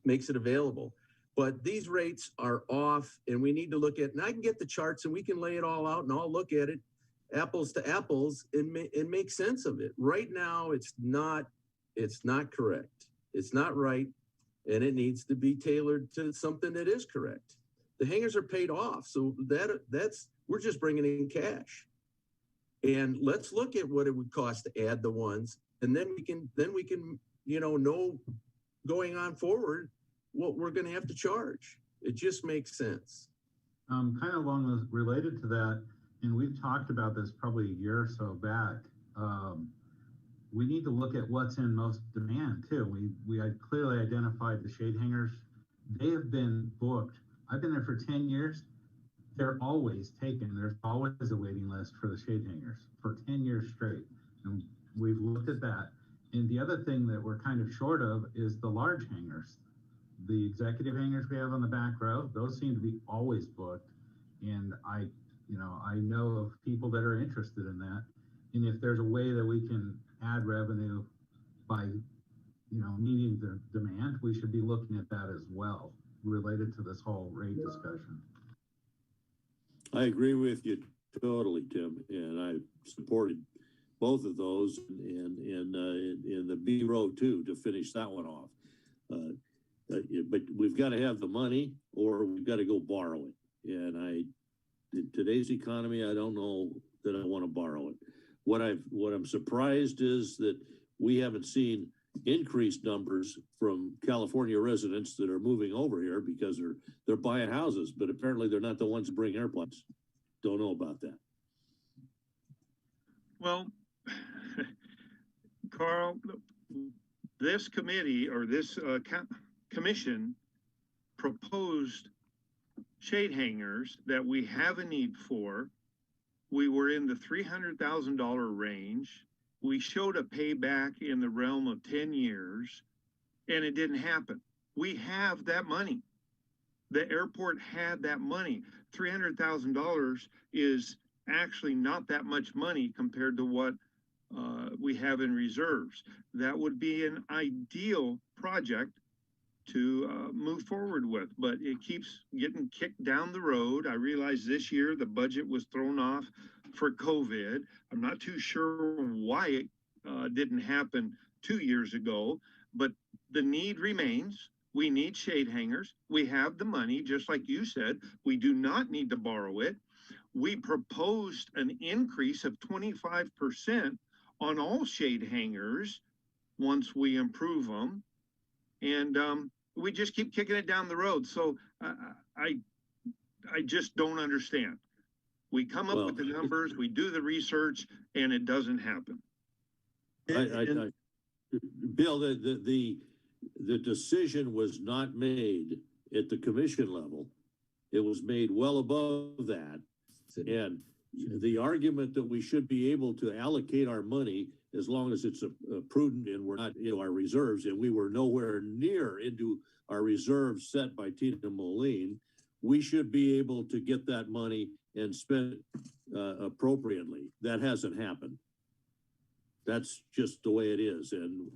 makes it available. But these rates are off, and we need to look at, and I can get the charts and we can lay it all out and I'll look at it apples to apples and make sense of it. Right now, it's not correct. It's not right. and it needs to be tailored to something that is correct. The hangars are paid off, so we're just bringing in cash. And let's look at what it would cost to add the ones, and then we can know going on forward what we're going to have to charge. It just makes sense. Kind of related to that, and we've talked about this probably a year or so back. We need to look at what's in most demand too. We had clearly identified the shade hangers. They have been booked. I've been there for 10 years. They're always taken. There's always a waiting list for the shade hangers for 10 years straight. And we've looked at that. And the other thing that we're kind of short of is the large hangers. The executive hangers we have on the back row, those seem to be always booked. And I know of people that are interested in that. And if there's a way that we can add revenue by, meeting the demand, we should be looking at that as well, related to this whole rate discussion. I agree with you totally, Tim, and I supported both of those in the B row too, to finish that one off. But we've got to have the money, or we've got to go borrow it. And in today's economy, I don't know that I want to borrow it. What I'm surprised is that we haven't seen increased numbers from California residents that are moving over here because they're buying houses, but apparently they're not the ones that bring airplanes. Don't know about that. Well, Carl, this committee or this commission proposed shade hangers that we have a need for. We were in the $300,000 range. We showed a payback in the realm of 10 years, and it didn't happen. We have that money. The airport had that money. $300,000 is actually not that much money compared to what we have in reserves. That would be an ideal project to move forward with, but it keeps getting kicked down the road. I realize this year the budget was thrown off for COVID. I'm not too sure why it didn't happen 2 years ago, but the need remains. We need shade hangers. We have the money, just like you said. We do not need to borrow it. We proposed an increase of 25% on all shade hangers once we improve them. And we just keep kicking it down the road. So I just don't understand. We come up with the numbers, we do the research, and it doesn't happen. Bill, the decision was not made at the commission level. It was made well above that. And the argument that we should be able to allocate our money as long as it's prudent and we're not into our reserves, and we were nowhere near into our reserves set by Tina Moline, we should be able to get that money and spend it appropriately. That hasn't happened. That's just the way it is. And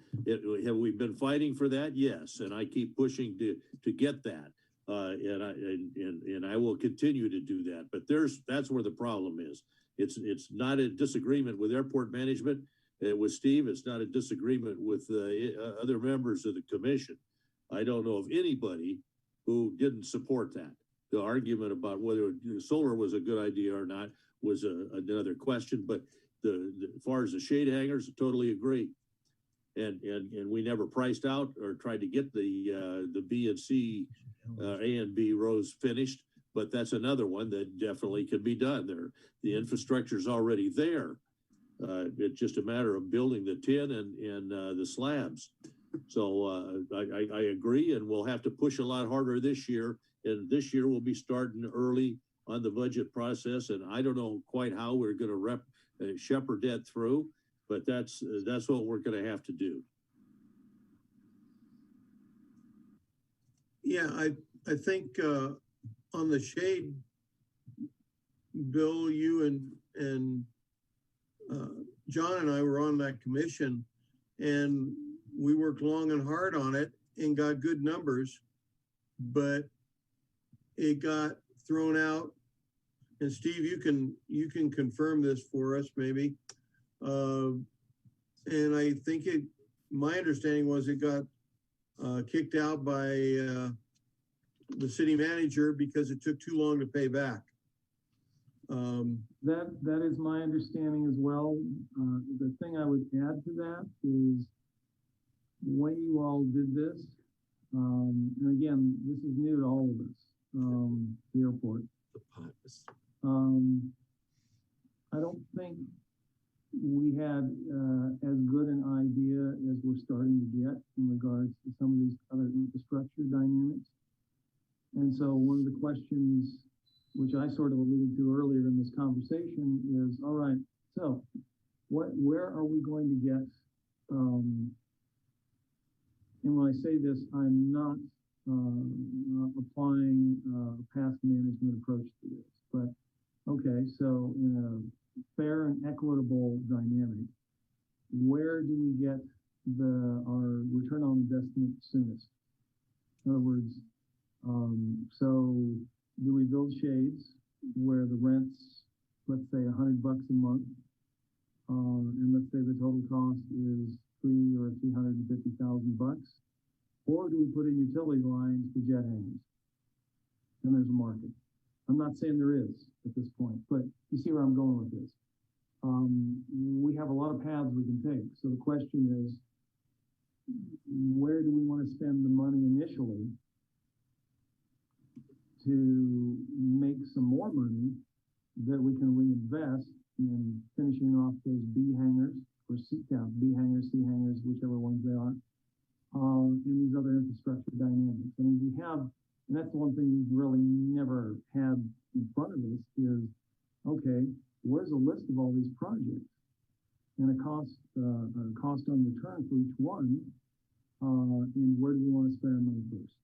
have we been fighting for that? Yes. And I keep pushing to get that. And I will continue to do that. But that's where the problem is. It's not a disagreement with airport management, with Steve. It's not a disagreement with other members of the commission. I don't know of anybody who didn't support that. The argument about whether solar was a good idea or not was another question. But as far as the shade hangers, I totally agree. And we never priced out or tried to get the B and C, A and B rows finished, but that's another one that definitely can be done. The infrastructure is already there. It's just a matter of building the tin and the slabs. So I agree, and we'll have to push a lot harder this year. And this year we'll be starting early on the budget process, and I don't know quite how we're going to shepherd that through, but that's what we're going to have to do. Yeah, I think on the shade, Bill, you and John and I were on that commission, and we worked long and hard on it and got good numbers, but it got thrown out. And Steve, you can confirm this for us maybe. And I think my understanding was it got kicked out by the city manager because it took too long to pay back. That is my understanding as well. The thing I would add to that is when you all did this, and again, this is new to all of us, the airport. I don't think we had as good an idea as we're starting to get in regards to some of these other infrastructure dynamics. And so one of the questions, which I sort of alluded to earlier in this conversation, is, all right, so where are we going to get, and when I say this, I'm not applying a past management approach to this, but okay, so in a fair and equitable dynamic, where do we get our return on investment soonest? In other words, so do we build shades where the rent's, let's say, $100 a month, and let's say the total cost is $350,000, or do we put in utility lines for jet hangars? And there's a market. I'm not saying there is at this point, but you see where I'm going with this. We have a lot of paths we can take. So the question is, where do we want to spend the money initially to make some more money that we can reinvest in finishing off those B hangars or B hangars, C hangars, whichever ones they are, in these other infrastructure dynamics. I mean, we have, and that's the one thing we've really never had in front of us is, okay, where's a list of all these projects and a cost on return for each one, and where do we want to spend our money first?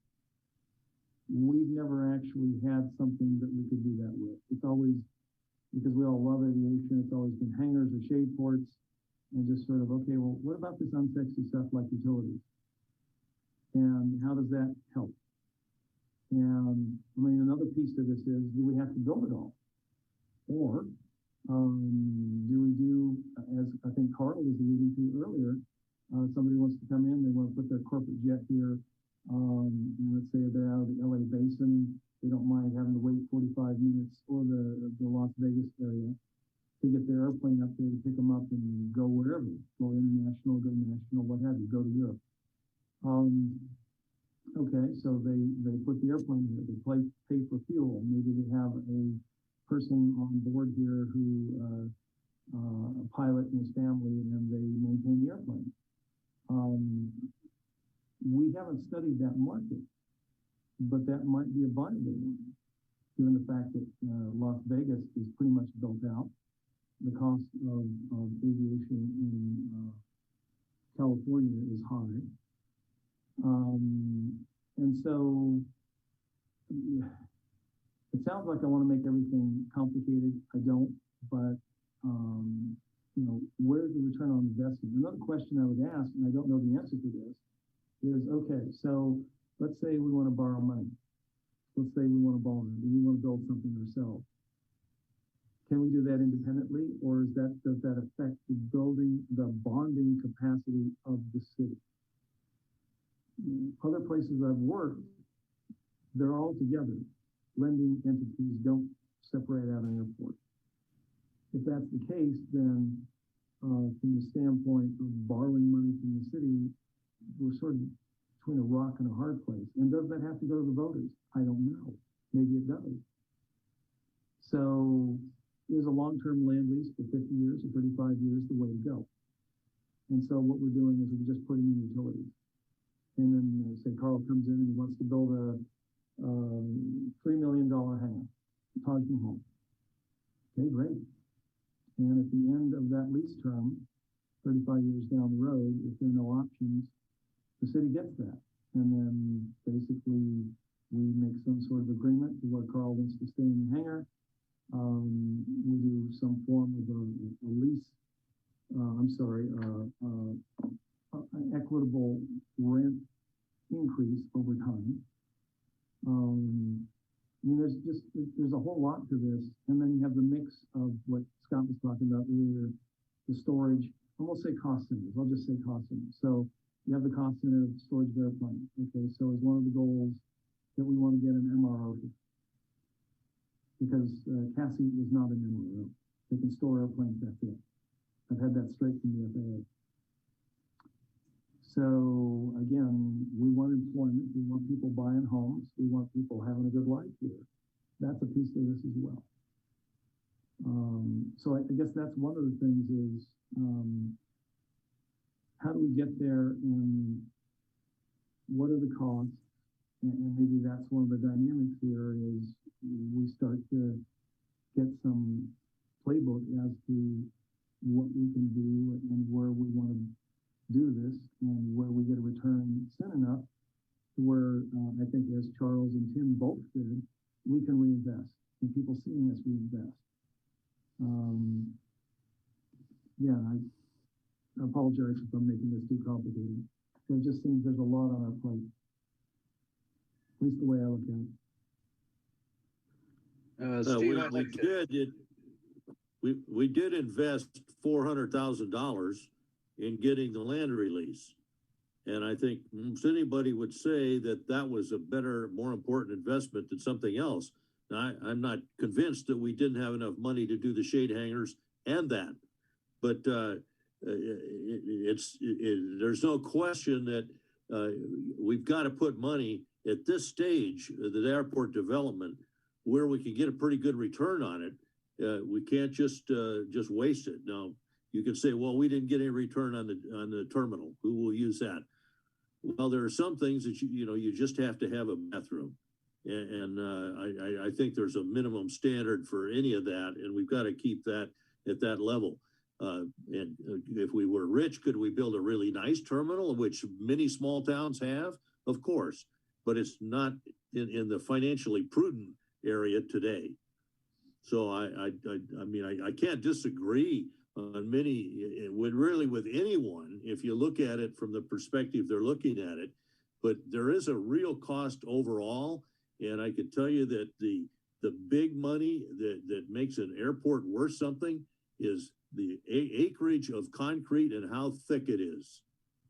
We've never actually had something that we could do that with. It's always, because we all love aviation, it's always been hangars or shade ports, and just sort of, okay, well, what about this unsexy stuff like utilities? And how does that help? And I mean, another piece to this is, do we have to build it all? Or do we do, as I think Carl was alluding to earlier, somebody wants to come in, they want to put their corporate jet here, and let's say they're out of the LA basin, they don't mind having to wait 45 minutes, or the Las Vegas area, to get their airplane up there to pick them up and go wherever, go international, go national, what have you, go to Europe. Okay, so they put the airplane here, they pay for fuel, maybe they have a person on board here who, a pilot and his family, and they maintain the airplane. We haven't studied that market, but that might be a viable one, given the fact that Las Vegas is pretty much built out. The cost of aviation in California is high. And so it sounds like I want to make everything complicated. I don't, but where's the return on investment? Another question I would ask, and I don't know the answer to this, is, okay, so let's say we want to borrow money. Let's say we want to borrow and we want to build something ourselves. Can we do that independently, or does that affect the bonding capacity of the city? Other places I've worked, they're all together. Lending entities don't separate out an airport. If that's the case, then from the standpoint of borrowing money from the city, we're sort of between a rock and a hard place. And does that have to go to the voters? I don't know. Maybe it does. So is a long-term land lease for 50 years or 35 years the way to go? And so what we're doing is we're just putting in utilities. And then say Carl comes in and he wants to build a $3 million hangar, Taj Mahal. Okay, great. And at the end of that lease term, 35 years down the road, if there are no options, the city gets that. And then basically we make some sort of agreement to where Carl wants to stay in the hangar. We do some form of a lease, an equitable rent increase over time. I mean, there's a whole lot to this. And then you have the mix of what Scott was talking about earlier, the storage. I won't say cost centers, I'll just say cost centers. So You have the cost center of storage of airplane. Okay, so is one of the goals that we want to get an MRO here. Because Cassie is not an MRO. They can store airplanes, that's it. I've had that straight from the FAA. So again, we want employment, we want people buying homes, we want people having a good life here. That's a piece of this as well. So I guess that's one of the things is, how do we get there and what are the costs? And maybe that's one of the dynamics here is we start to get some playbook as to what we can do and where we want to do this and where we get a return soon enough to where I think as Charles and Tim both did, we can reinvest and people seeing us reinvest. Yeah, I apologize if I'm making this too complicated. It just seems there's a lot on our plate. At least the way I look at it. Steve, we did invest $400,000 in getting the land release. And I think anybody would say that that was a better, more important investment than something else. Now, I'm not convinced that we didn't have enough money to do the shade hangers and that, but there's no question that we've got to put money at this stage of the airport development where we can get a pretty good return on it. We can't just waste it. Now, you can say, well, we didn't get any return on the terminal. Who will use that? Well, there are some things that you just have to have a bathroom. And I think there's a minimum standard for any of that, and we've got to keep that at that level. And if we were rich, could we build a really nice terminal, which many small towns have? Of course, but it's not in the financially prudent area today. So I mean, I can't disagree on many, with anyone, if you look at it from the perspective they're looking at it, but there is a real cost overall. And I can tell you that the big money that makes an airport worth something is the acreage of concrete and how thick it is.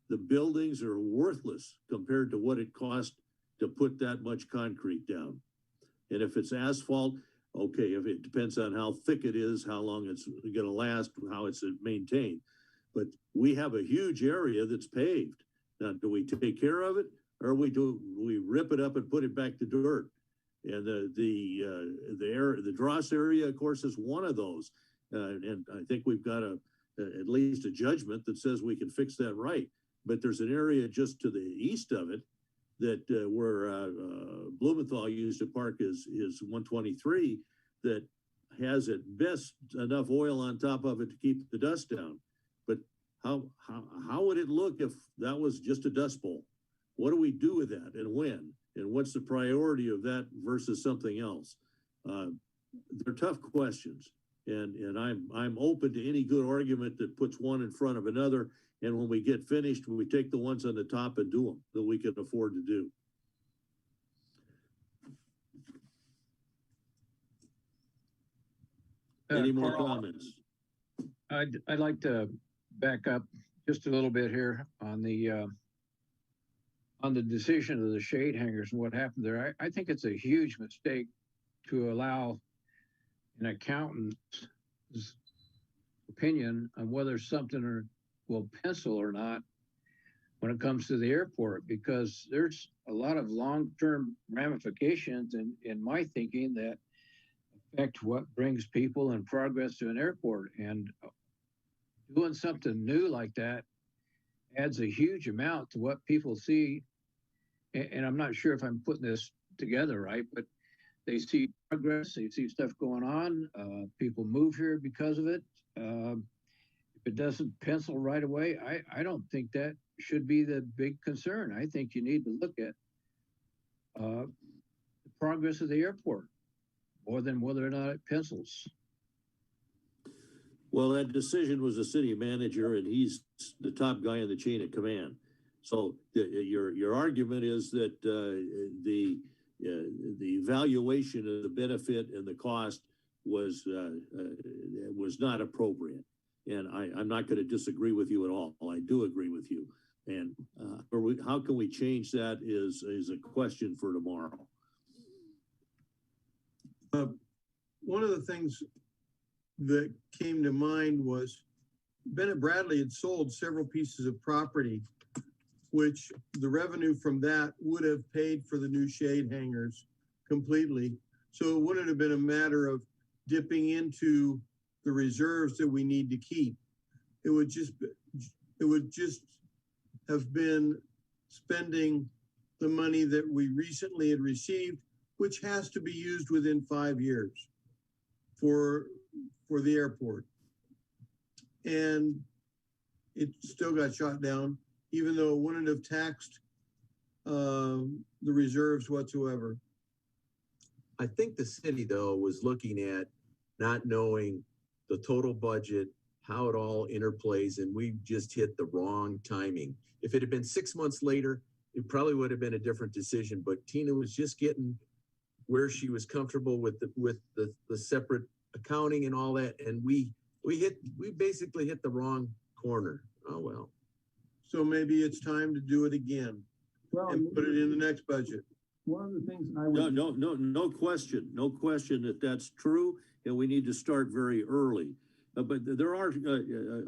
The buildings are worthless compared to what it costs to put that much concrete down. And if it's asphalt, okay, if it depends on how thick it is, how long it's going to last, how it's maintained. But we have a huge area that's paved. Now, do we take care of it? Or we rip it up and put it back to dirt? And the dross area, of course, is one of those. And I think we've got at least a judgment that says we can fix that right. But there's an area just to the east of it that where Blumenthal used to park his 123 that has at best enough oil on top of it to keep the dust down. But how would it look if that was just a dust bowl? What do we do with that and when? And what's the priority of that versus something else? They're tough questions. And I'm open to any good argument that puts one in front of another. And when we get finished, we take the ones on the top and do them that we can afford to do. Any more comments? I'd like to back up just a little bit here on the decision of the shade hangers and what happened there. I think it's a huge mistake to allow an accountant's opinion on whether something will pencil or not when it comes to the airport, because there's a lot of long-term ramifications in my thinking that affect what brings people and progress to an airport. And doing something new like that adds a huge amount to what people see. And I'm not sure if I'm putting this together right, but they see progress, they see stuff going on, people move here because of it. If it doesn't pencil right away, I don't think that should be the big concern. I think you need to look at the progress of the airport more than whether or not it pencils. Well, that decision was the city manager, and he's the top guy in the chain of command. So your argument is that the evaluation of the benefit and the cost was not appropriate. And I'm not going to disagree with you at all. I do agree with you. And how can we change that is a question for tomorrow. One of the things that came to mind was Bennett Bradley had sold several pieces of property, which the revenue from that would have paid for the new shade hangars completely. So it wouldn't have been a matter of dipping into the reserves that we need to keep. It would just have been spending the money that we recently had received, which has to be used within 5 years for the airport. And it still got shot down, even though it wouldn't have taxed the reserves whatsoever. I think the city, though, was looking at not knowing the total budget, how it all interplays, and we just hit the wrong timing. If it had been 6 months later, it probably would have been a different decision, but Tina was just getting where she was comfortable with the separate accounting and all that, and we basically hit the wrong corner. Oh, well. So maybe it's time to do it again and put it in the next budget. One of the things I would. No question that that's true, and we need to start very early. But there are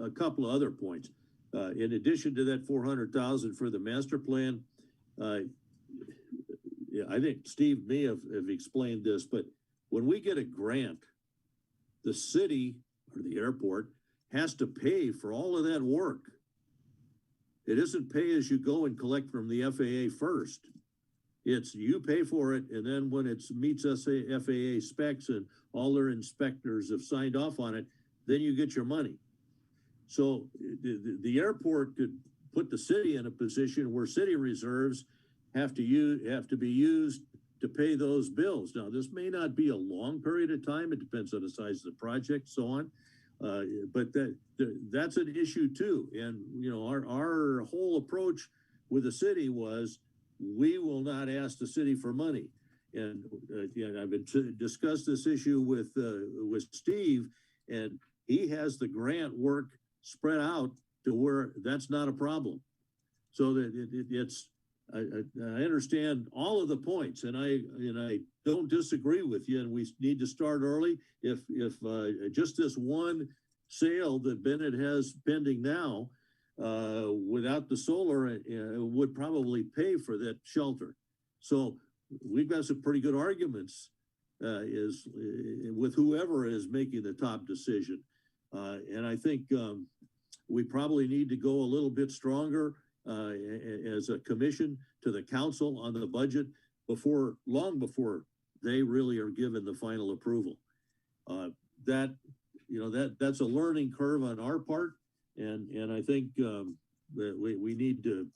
a couple of other points. In addition to that 400,000 for the master plan, yeah, I think Steve may have explained this, but when we get a grant, the city or the airport has to pay for all of that work. It isn't pay as you go and collect from the FAA first. It's you pay for it, and then when it meets FAA specs and all their inspectors have signed off on it, then you get your money. So the airport could put the city in a position where city reserves have to be used to pay those bills. Now, this may not be a long period of time. It depends on the size of the project, so on. But that's an issue too. And you know, our whole approach with the city was we will not ask the city for money. And I've been discussed this issue with Steve, and he has the grant work spread out to where that's not a problem. So that it's I understand all of the points, and I don't disagree with you. And we need to start early. If just this one sale that Bennett has pending now, without the solar, would probably pay for that shelter. So we've got some pretty good arguments with whoever is making the top decision. And I think we probably need to go a little bit stronger as a commission to the council on the budget long before they really are given the final approval. That's a learning curve on our part, and I think that we need to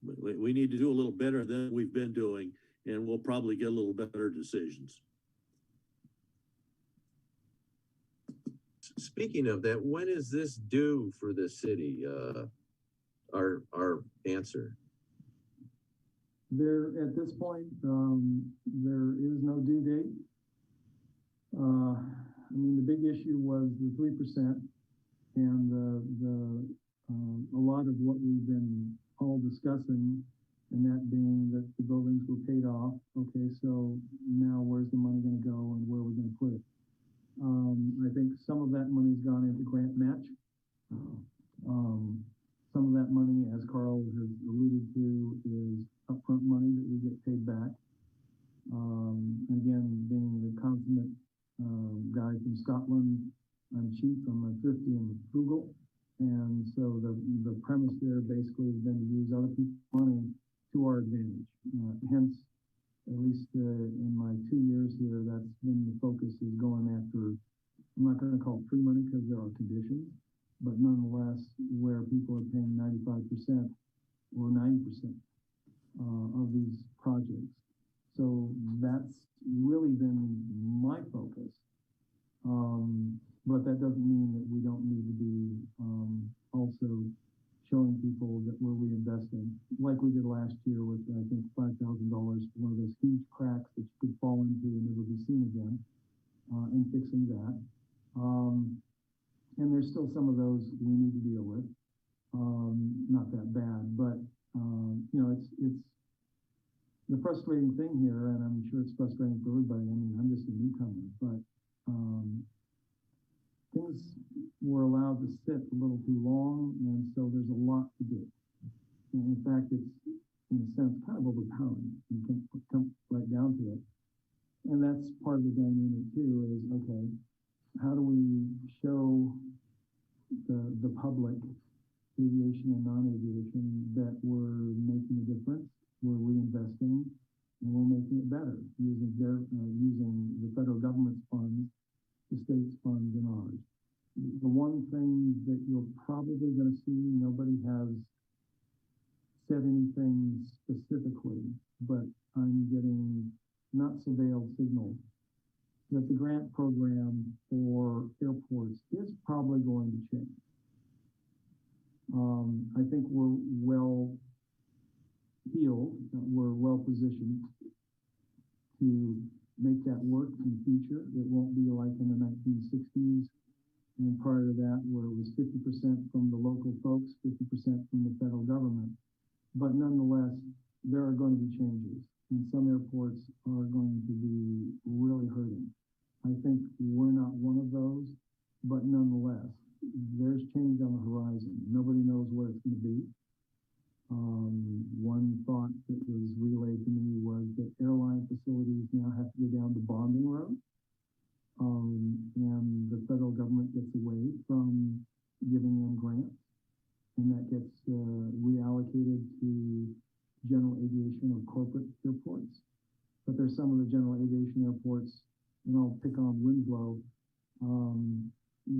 do a little better than we've been doing, and we'll probably get a little better decisions. Speaking of that, when is this due for the city? Our answer. There, at this point, there is no due date. I mean, the big issue was the 3%, and a lot of what we've been all discussing, and that being that the buildings were paid off. Okay, so now where's the money going to go, and where are we going to put it? I think some of that money's gone into grant match. Some of that money, as Carl has alluded to, is upfront money that we get paid back. Again, being the consummate guy from Scotland, I'm cheap, I'm thrifty, and frugal. And so the premise there basically has been to use other people's money to our advantage. Hence, at least in my 2 years here, that's been the focus, is going after, I'm not going to call it free money because there are conditions, but nonetheless, where people are paying 95% or 90% of these projects. So that's really been my focus. But that doesn't mean that we don't need to be also showing people that we're reinvesting, like we did last year with, I think, $5,000 for one of those huge cracks that you could fall into and never be seen again, and fixing that. And there's still some of those we need to deal with. Not that bad, frustrating thing here, and I'm sure it's frustrating for everybody. I mean, I'm just a newcomer, but things were allowed to sit a little too long, and so there's a lot to do. And in fact, it's in a sense kind of overpowering. You can come right down to it. And that's part of the dynamic too, is okay, how do we show the public, aviation and non-aviation, that we're making a difference, we're reinvesting, and we're making it better using using the federal government's funds, the state's funds, and ours. The one thing that you're probably going to see, nobody has said anything specifically, but I'm getting not so veiled signals that the grant program for airports is probably going to change. I think we're well heeled, we're well positioned to make that work in the future. It won't be like in the 1960s and prior to that, where it was 50% from the local folks, 50% from the federal government. But nonetheless, there are going to be changes, and some airports are going to be really hurting. I think we're not one of those, but nonetheless, there's change on the horizon. Nobody knows where it's going to be. One thought that was relayed to me was that airline facilities now have to go down the bonding road, and the federal government gets away from giving them grants, and that gets reallocated to general aviation or corporate airports. But there's some of the general aviation airports, and I'll pick on Winslow,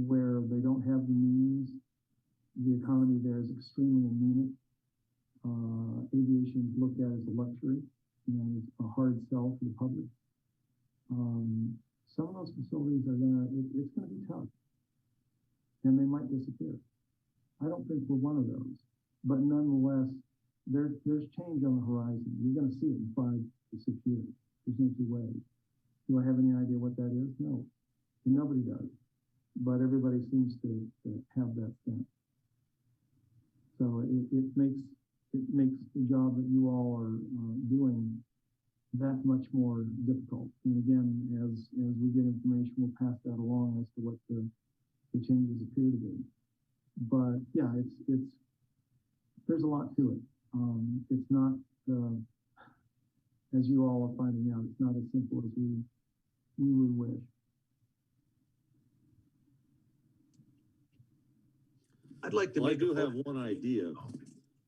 where they don't have the means. The economy there is extremely anemic. Aviation is looked at as a luxury, it's a hard sell for the public. Some of those facilities are it's gonna be tough, and they might disappear. I don't think we're one of those, but nonetheless, there's change on the horizon. You're gonna see it in 5 to 6 years. There's no two ways. Do I have any idea what that is? No, nobody does, but everybody seems to have that sense. So it makes the job that you all are doing that much more difficult. And again, as we get information, we'll pass that along as to what the changes appear to be. But yeah, it's there's a lot to it. It's not, as you all are finding out, it's not as simple as we would wish. I'd like to I do have one idea.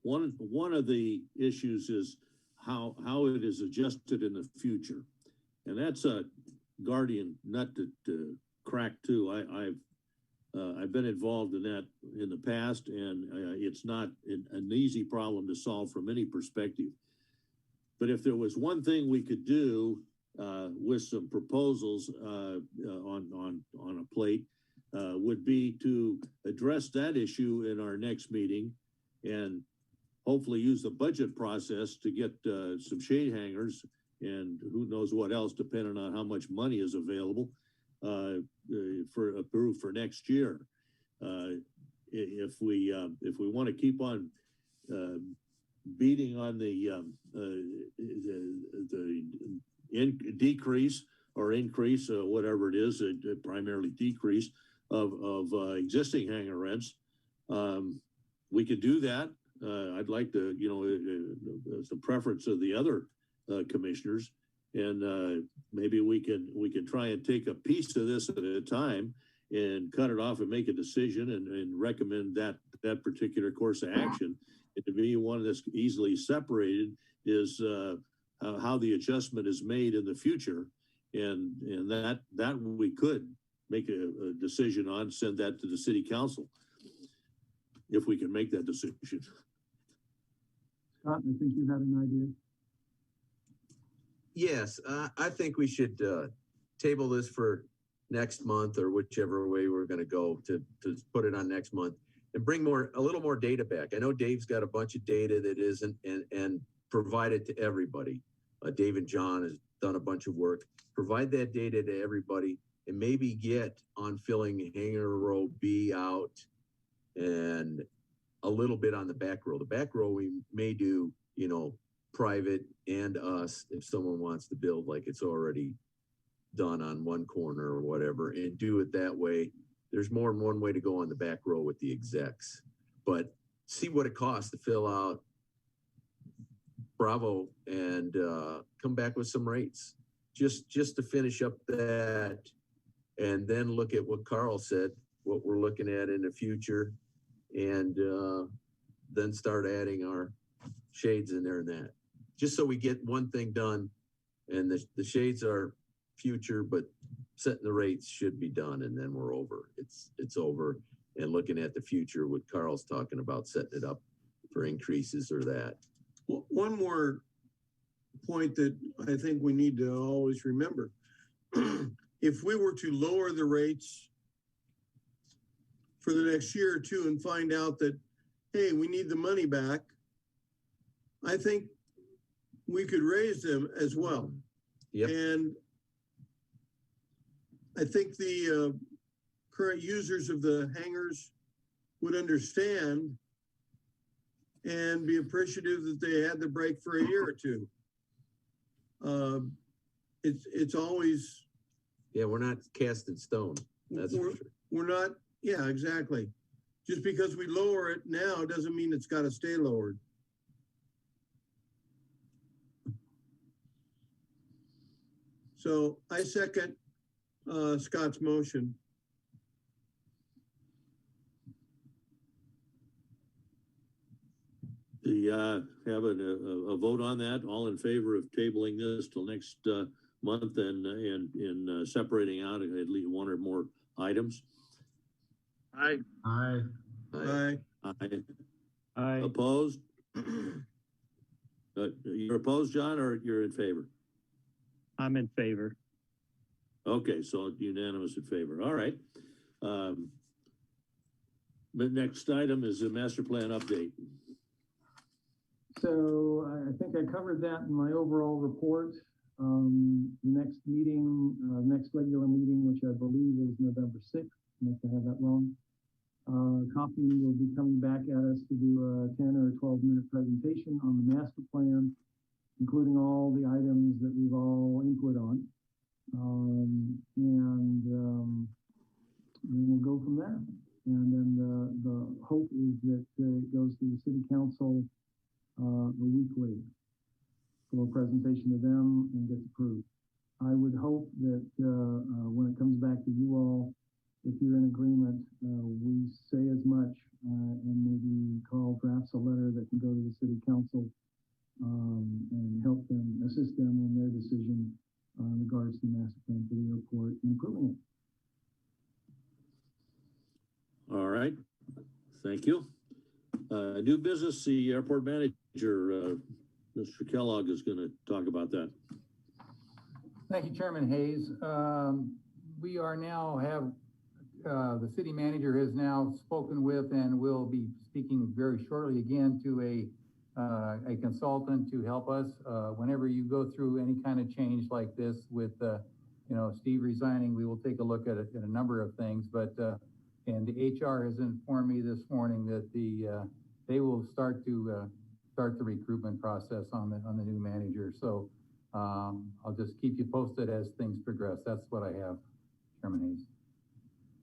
One of the issues is how it is adjusted in the future. And that's a Guardian nut to crack too. I've been involved in that in the past, and it's not an easy problem to solve from any perspective. But if there was one thing we could do with some proposals on a plate, would be to address that issue in our next meeting, and hopefully use the budget process to get some shade hangers and who knows what else, depending on how much money is available for approved for next year. If we want to keep on beating on the decrease or increase, whatever it is, primarily decrease of existing hangar rents, we could do that. I'd like to, it's a preference of the other commissioners, and maybe we can try and take a piece of this at a time and cut it off and make a decision and recommend that particular course of action. And to me, one that's easily separated is how the adjustment is made in the future, and that we could make a decision on, send that to the city council if we can make that decision. Scott, I think you had an idea. Yes, I think we should table this for next month, or whichever way we're going to go to put it on next month, and bring a little more data back. I know Dave's got a bunch of data that isn't and provide it to everybody. Dave and John has done a bunch of work. Provide that data to everybody, and maybe get on filling Hangar Row B out and a little bit on the back row. The back row we may do, private and us, if someone wants to build like it's already done on one corner or whatever, and do it that way. There's more than one way to go on the back row with the execs, but see what it costs to fill out Bravo and come back with some rates just to finish up that, and then look at what Carl said, what we're looking at in the future, and then start adding our shades in there and that, just so we get one thing done. And the shades are future, but setting the rates should be done, and then we're over. It's over. And looking at the future, what Carl's talking about, setting it up for increases or that. One more point that I think we need to always remember. If we were to lower the rates for the next year or two and find out that, hey, we need the money back, I think we could raise them as well. Yep. And I think the current users of the hangars would understand and be appreciative that they had the break for a year or two. It's always... Yeah, we're not cast in stone. That's for sure. We're not, yeah, exactly. Just because we lower it now doesn't mean it's got to stay lowered. So I second Scott's motion. Have a vote on that. All in favor of tabling this till next month and separating out at least one or more items? Aye. Aye. Aye. Aye. Aye. Opposed? You're opposed, John, or you're in favor? I'm in favor. Okay, so unanimous in favor. All right. The next item is a master plan update. So I think I covered that in my overall report. The next meeting, next regular meeting, which I believe is November 6th, unless I have that wrong. Kaufman will be coming back at us to do a 10 or 12-minute presentation on the master plan, including all the items that we've all input on. Then we'll go from there. And then the hope is that it goes to the city council a week later for a presentation to them and gets approved. I would hope that when it comes back to you all, if you're in agreement, we say as much and maybe Carl drafts a letter that can go to the city council and help them, assist them in their decision in regards to the master plan for the airport and improving it. All right. Thank you. New business, the airport manager, Mr. Kellogg, is going to talk about that. Thank you, Chairman Hayes. We are now the city manager has now spoken with and will be speaking very shortly again to a consultant to help us. Whenever you go through any kind of change like this with, Steve resigning, we will take a look at a number of things, but, and the HR has informed me this morning that they will start the recruitment process on the new manager. So I'll just keep you posted as things progress. That's what I have, Chairman Hayes.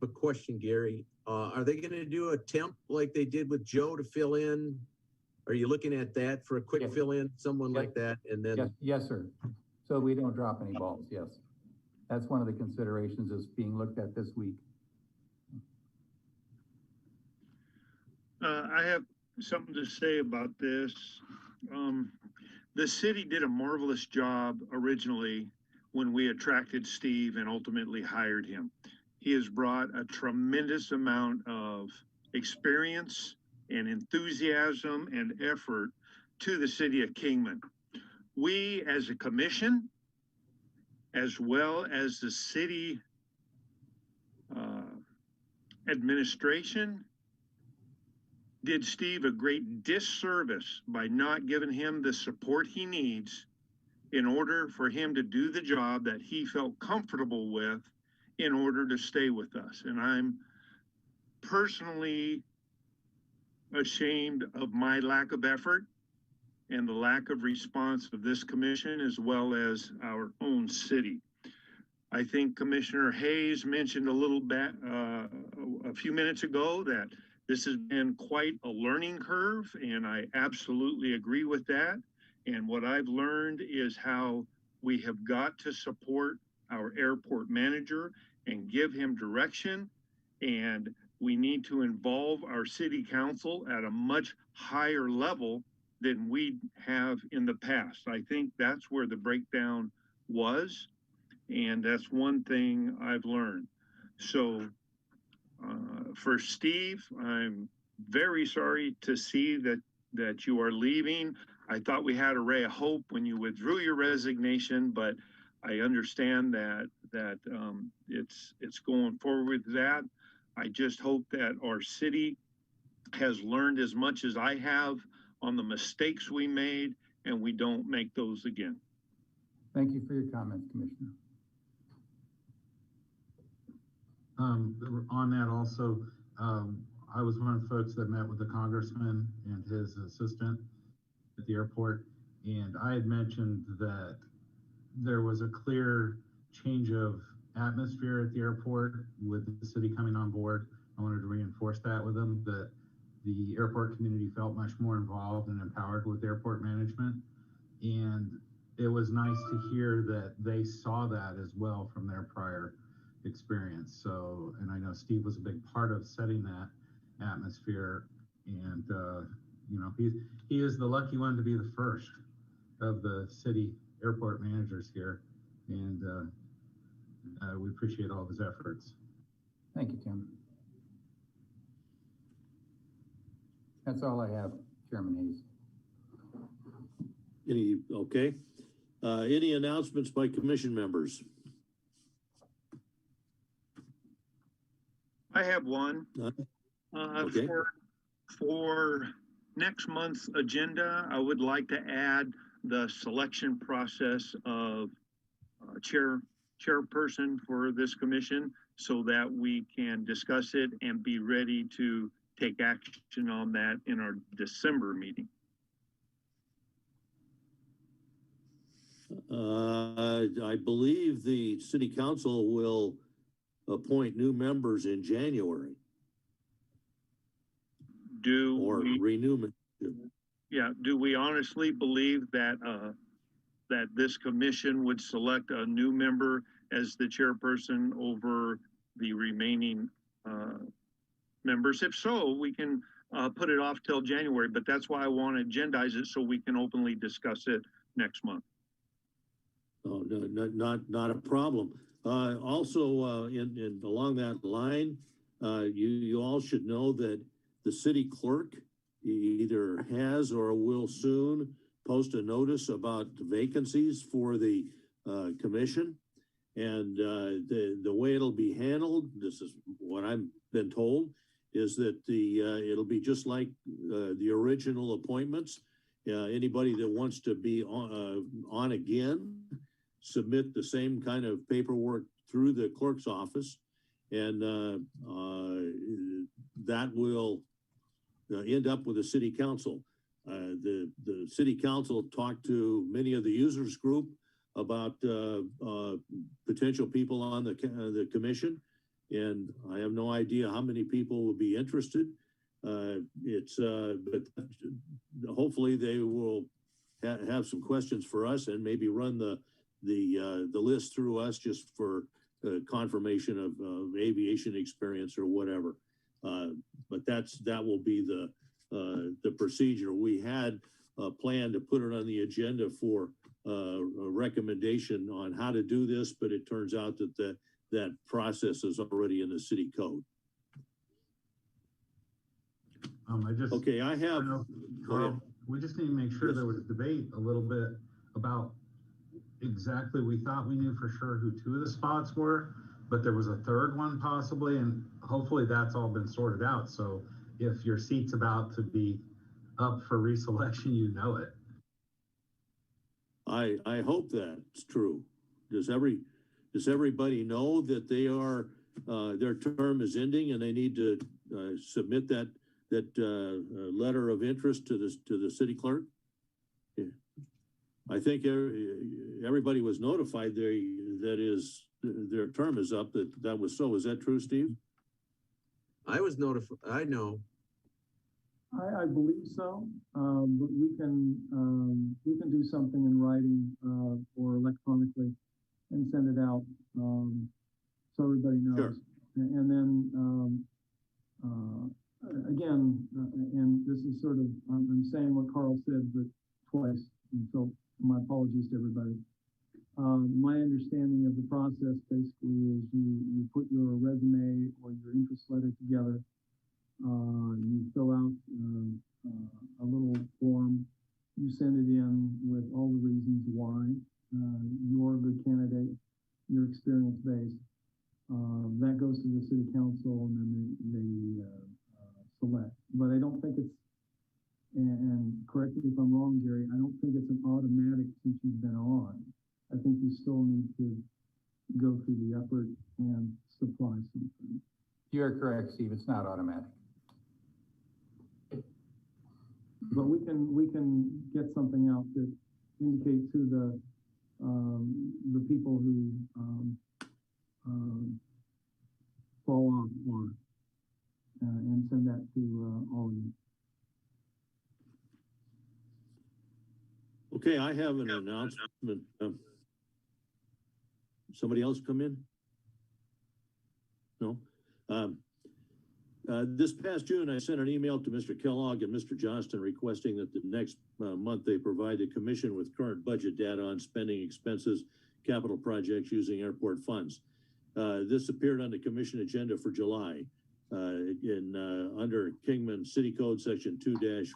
A question, Gary. Are they going to do a temp like they did with Joe to fill in? Are you looking at that for a quick fill in, someone like that? And then Yes, sir. So we don't drop any balls. Yes. That's one of the considerations is being looked at this week. I have something to say about this. The city did a marvelous job originally when we attracted Steve and ultimately hired him. He has brought a tremendous amount of experience and enthusiasm and effort to the city of Kingman. We as a commission, as well as the city administration, did Steve a great disservice by not giving him the support he needs in order for him to do the job that he felt comfortable with in order to stay with us. And I'm personally ashamed of my lack of effort and the lack of response of this commission as well as our own city. I think Commissioner Hayes mentioned a little bit, a few minutes ago, that this has been quite a learning curve, and I absolutely agree with that. And what I've learned is how we have got to support our airport manager and give him direction. And we need to involve our city council at a much higher level than we have in the past. I think that's where the breakdown was. And that's one thing I've learned. So for Steve, I'm very sorry to see that you are leaving. I thought we had a ray of hope when you withdrew your resignation, but I understand that it's going forward with that. I just hope that our city has learned as much as I have on the mistakes we made, and we don't make those again. Thank you for your comments, Commissioner. On that also, I was one of the folks that met with the congressman and his assistant at the airport, and I had mentioned that there was a clear change of atmosphere at the airport with the city coming on board. I wanted to reinforce that with them, that the airport community felt much more involved and empowered with airport management. And it was nice to hear that they saw that as well from their prior experience. So, and I know Steve was a big part of setting that atmosphere, and you know, he is the lucky one to be the first of the city airport managers here, and we appreciate all of his efforts. Thank you, Tim. That's all I have, Chairman Hayes. Any announcements by commission members? I have one. Okay. For next month's agenda, I would like to add the selection process of chairperson for this commission so that we can discuss it and be ready to take action on that in our December meeting. I believe the city council will appoint new members in January. Renew. Yeah, do we honestly believe that that this commission would select a new member as the chairperson over the remaining members? If so, we can put it off till January, but that's why I want to agendize it so we can openly discuss it next month. Oh, no, not a problem. Also, in along that line, you all should know that the city clerk either has or will soon post a notice about vacancies for the commission, and the way it'll be handled, this is what I've been told, is that it'll be just like the original appointments. Anybody that wants to be on again, submit the same kind of paperwork through the clerk's office, and that will end up with the city council. The city council talked to many of the users group about potential people on the commission, and I have no idea how many people will be interested. But hopefully they will have some questions for us and maybe run the list through us just for confirmation of aviation experience or whatever. But that will be the procedure. We had a plan to put it on the agenda for a recommendation on how to do this, but it turns out that that process is already in the city code. I have. We just need to make sure there was debate a little bit about exactly. We thought we knew for sure who two of the spots were, but there was a third one possibly, and hopefully that's all been sorted out. So if your seat's about to be up for reselection, you know it. I hope that's true. Does everybody know that they are their term is ending and they need to submit that letter of interest to the city clerk? I think everybody was notified their term is up, that was so. Is that true, Steve? I was notified, I know. I believe so, but we can do something in writing, or electronically and send it out, so everybody knows. Sure. And then, again, and this is sort of, I'm saying what Carl said, but twice, and so my apologies to everybody. My understanding of the process basically is you put your resume or your interest letter together. You fill out a little form, you send it in with all the reasons why you're a good candidate, you're experience based. That goes to the city council, and then they select. But I don't think it's, and correct me if I'm wrong, Gary, I don't think it's an automatic since you've been on. I think you still need to go through the effort and supply something. You're correct, Steve. It's not automatic. But we can get something out that indicates who the people who fall off are, and send that to all of you. Okay, I have an announcement. Somebody else come in? No? This past June, I sent an email to Mr. Kellogg and Mr. Johnston requesting that the next month they provide the commission with current budget data on spending expenses, capital projects using airport funds. This appeared on the commission agenda for July under Kingman City Code Section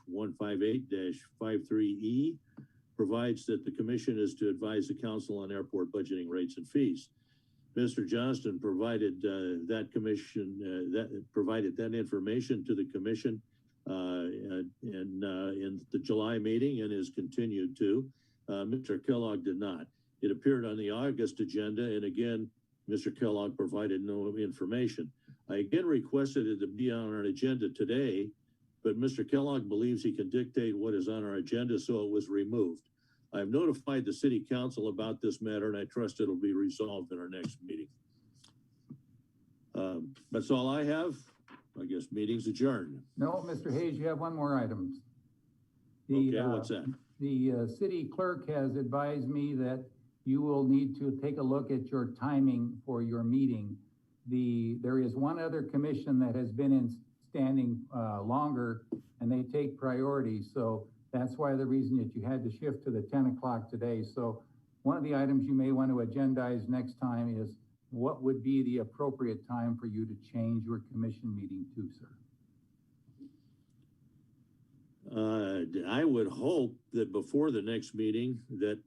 2-158-53E. Provides that the commission is to advise the council on airport budgeting rates and fees. Mr. Johnston provided that information to the commission in the July meeting and is continued to. Mr. Kellogg did not. It appeared on the August agenda, and again, Mr. Kellogg provided no information. I again requested it to be on our agenda today, but Mr. Kellogg believes he can dictate what is on our agenda, so it was removed. I've notified the city council about this matter, and I trust it'll be resolved in our next meeting. That's all I have. I guess meeting's adjourned. No, Mr. Hayes, you have one more item. Okay, what's that? The city clerk has advised me that you will need to take a look at your timing for your meeting. There is one other commission that has been in standing longer, and they take priority. So that's why the reason that you had to shift to the 10 o'clock today. So one of the items you may want to agendize next time is what would be the appropriate time for you to change your commission meeting to, sir? I would hope that before the next meeting that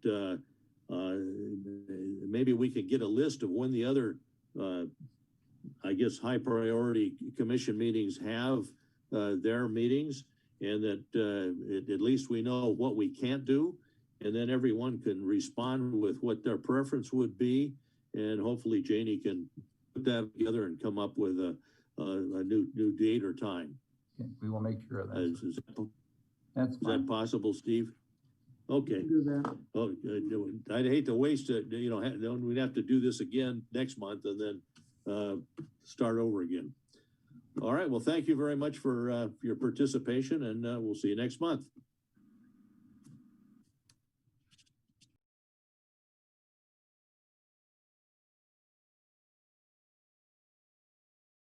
maybe we could get a list of when the other, I guess, high priority commission meetings have their meetings, and that at least we know what we can't do, and then everyone can respond with what their preference would be, and hopefully Janie can put that together and come up with a new date or time. Okay, we will make sure of that. That's fine. Is that possible, Steve? Okay. Do that. Oh, I'd hate to waste it. You know, we'd have to do this again next month and then start over again. All right. Well, thank you very much for your participation, and we'll see you next month.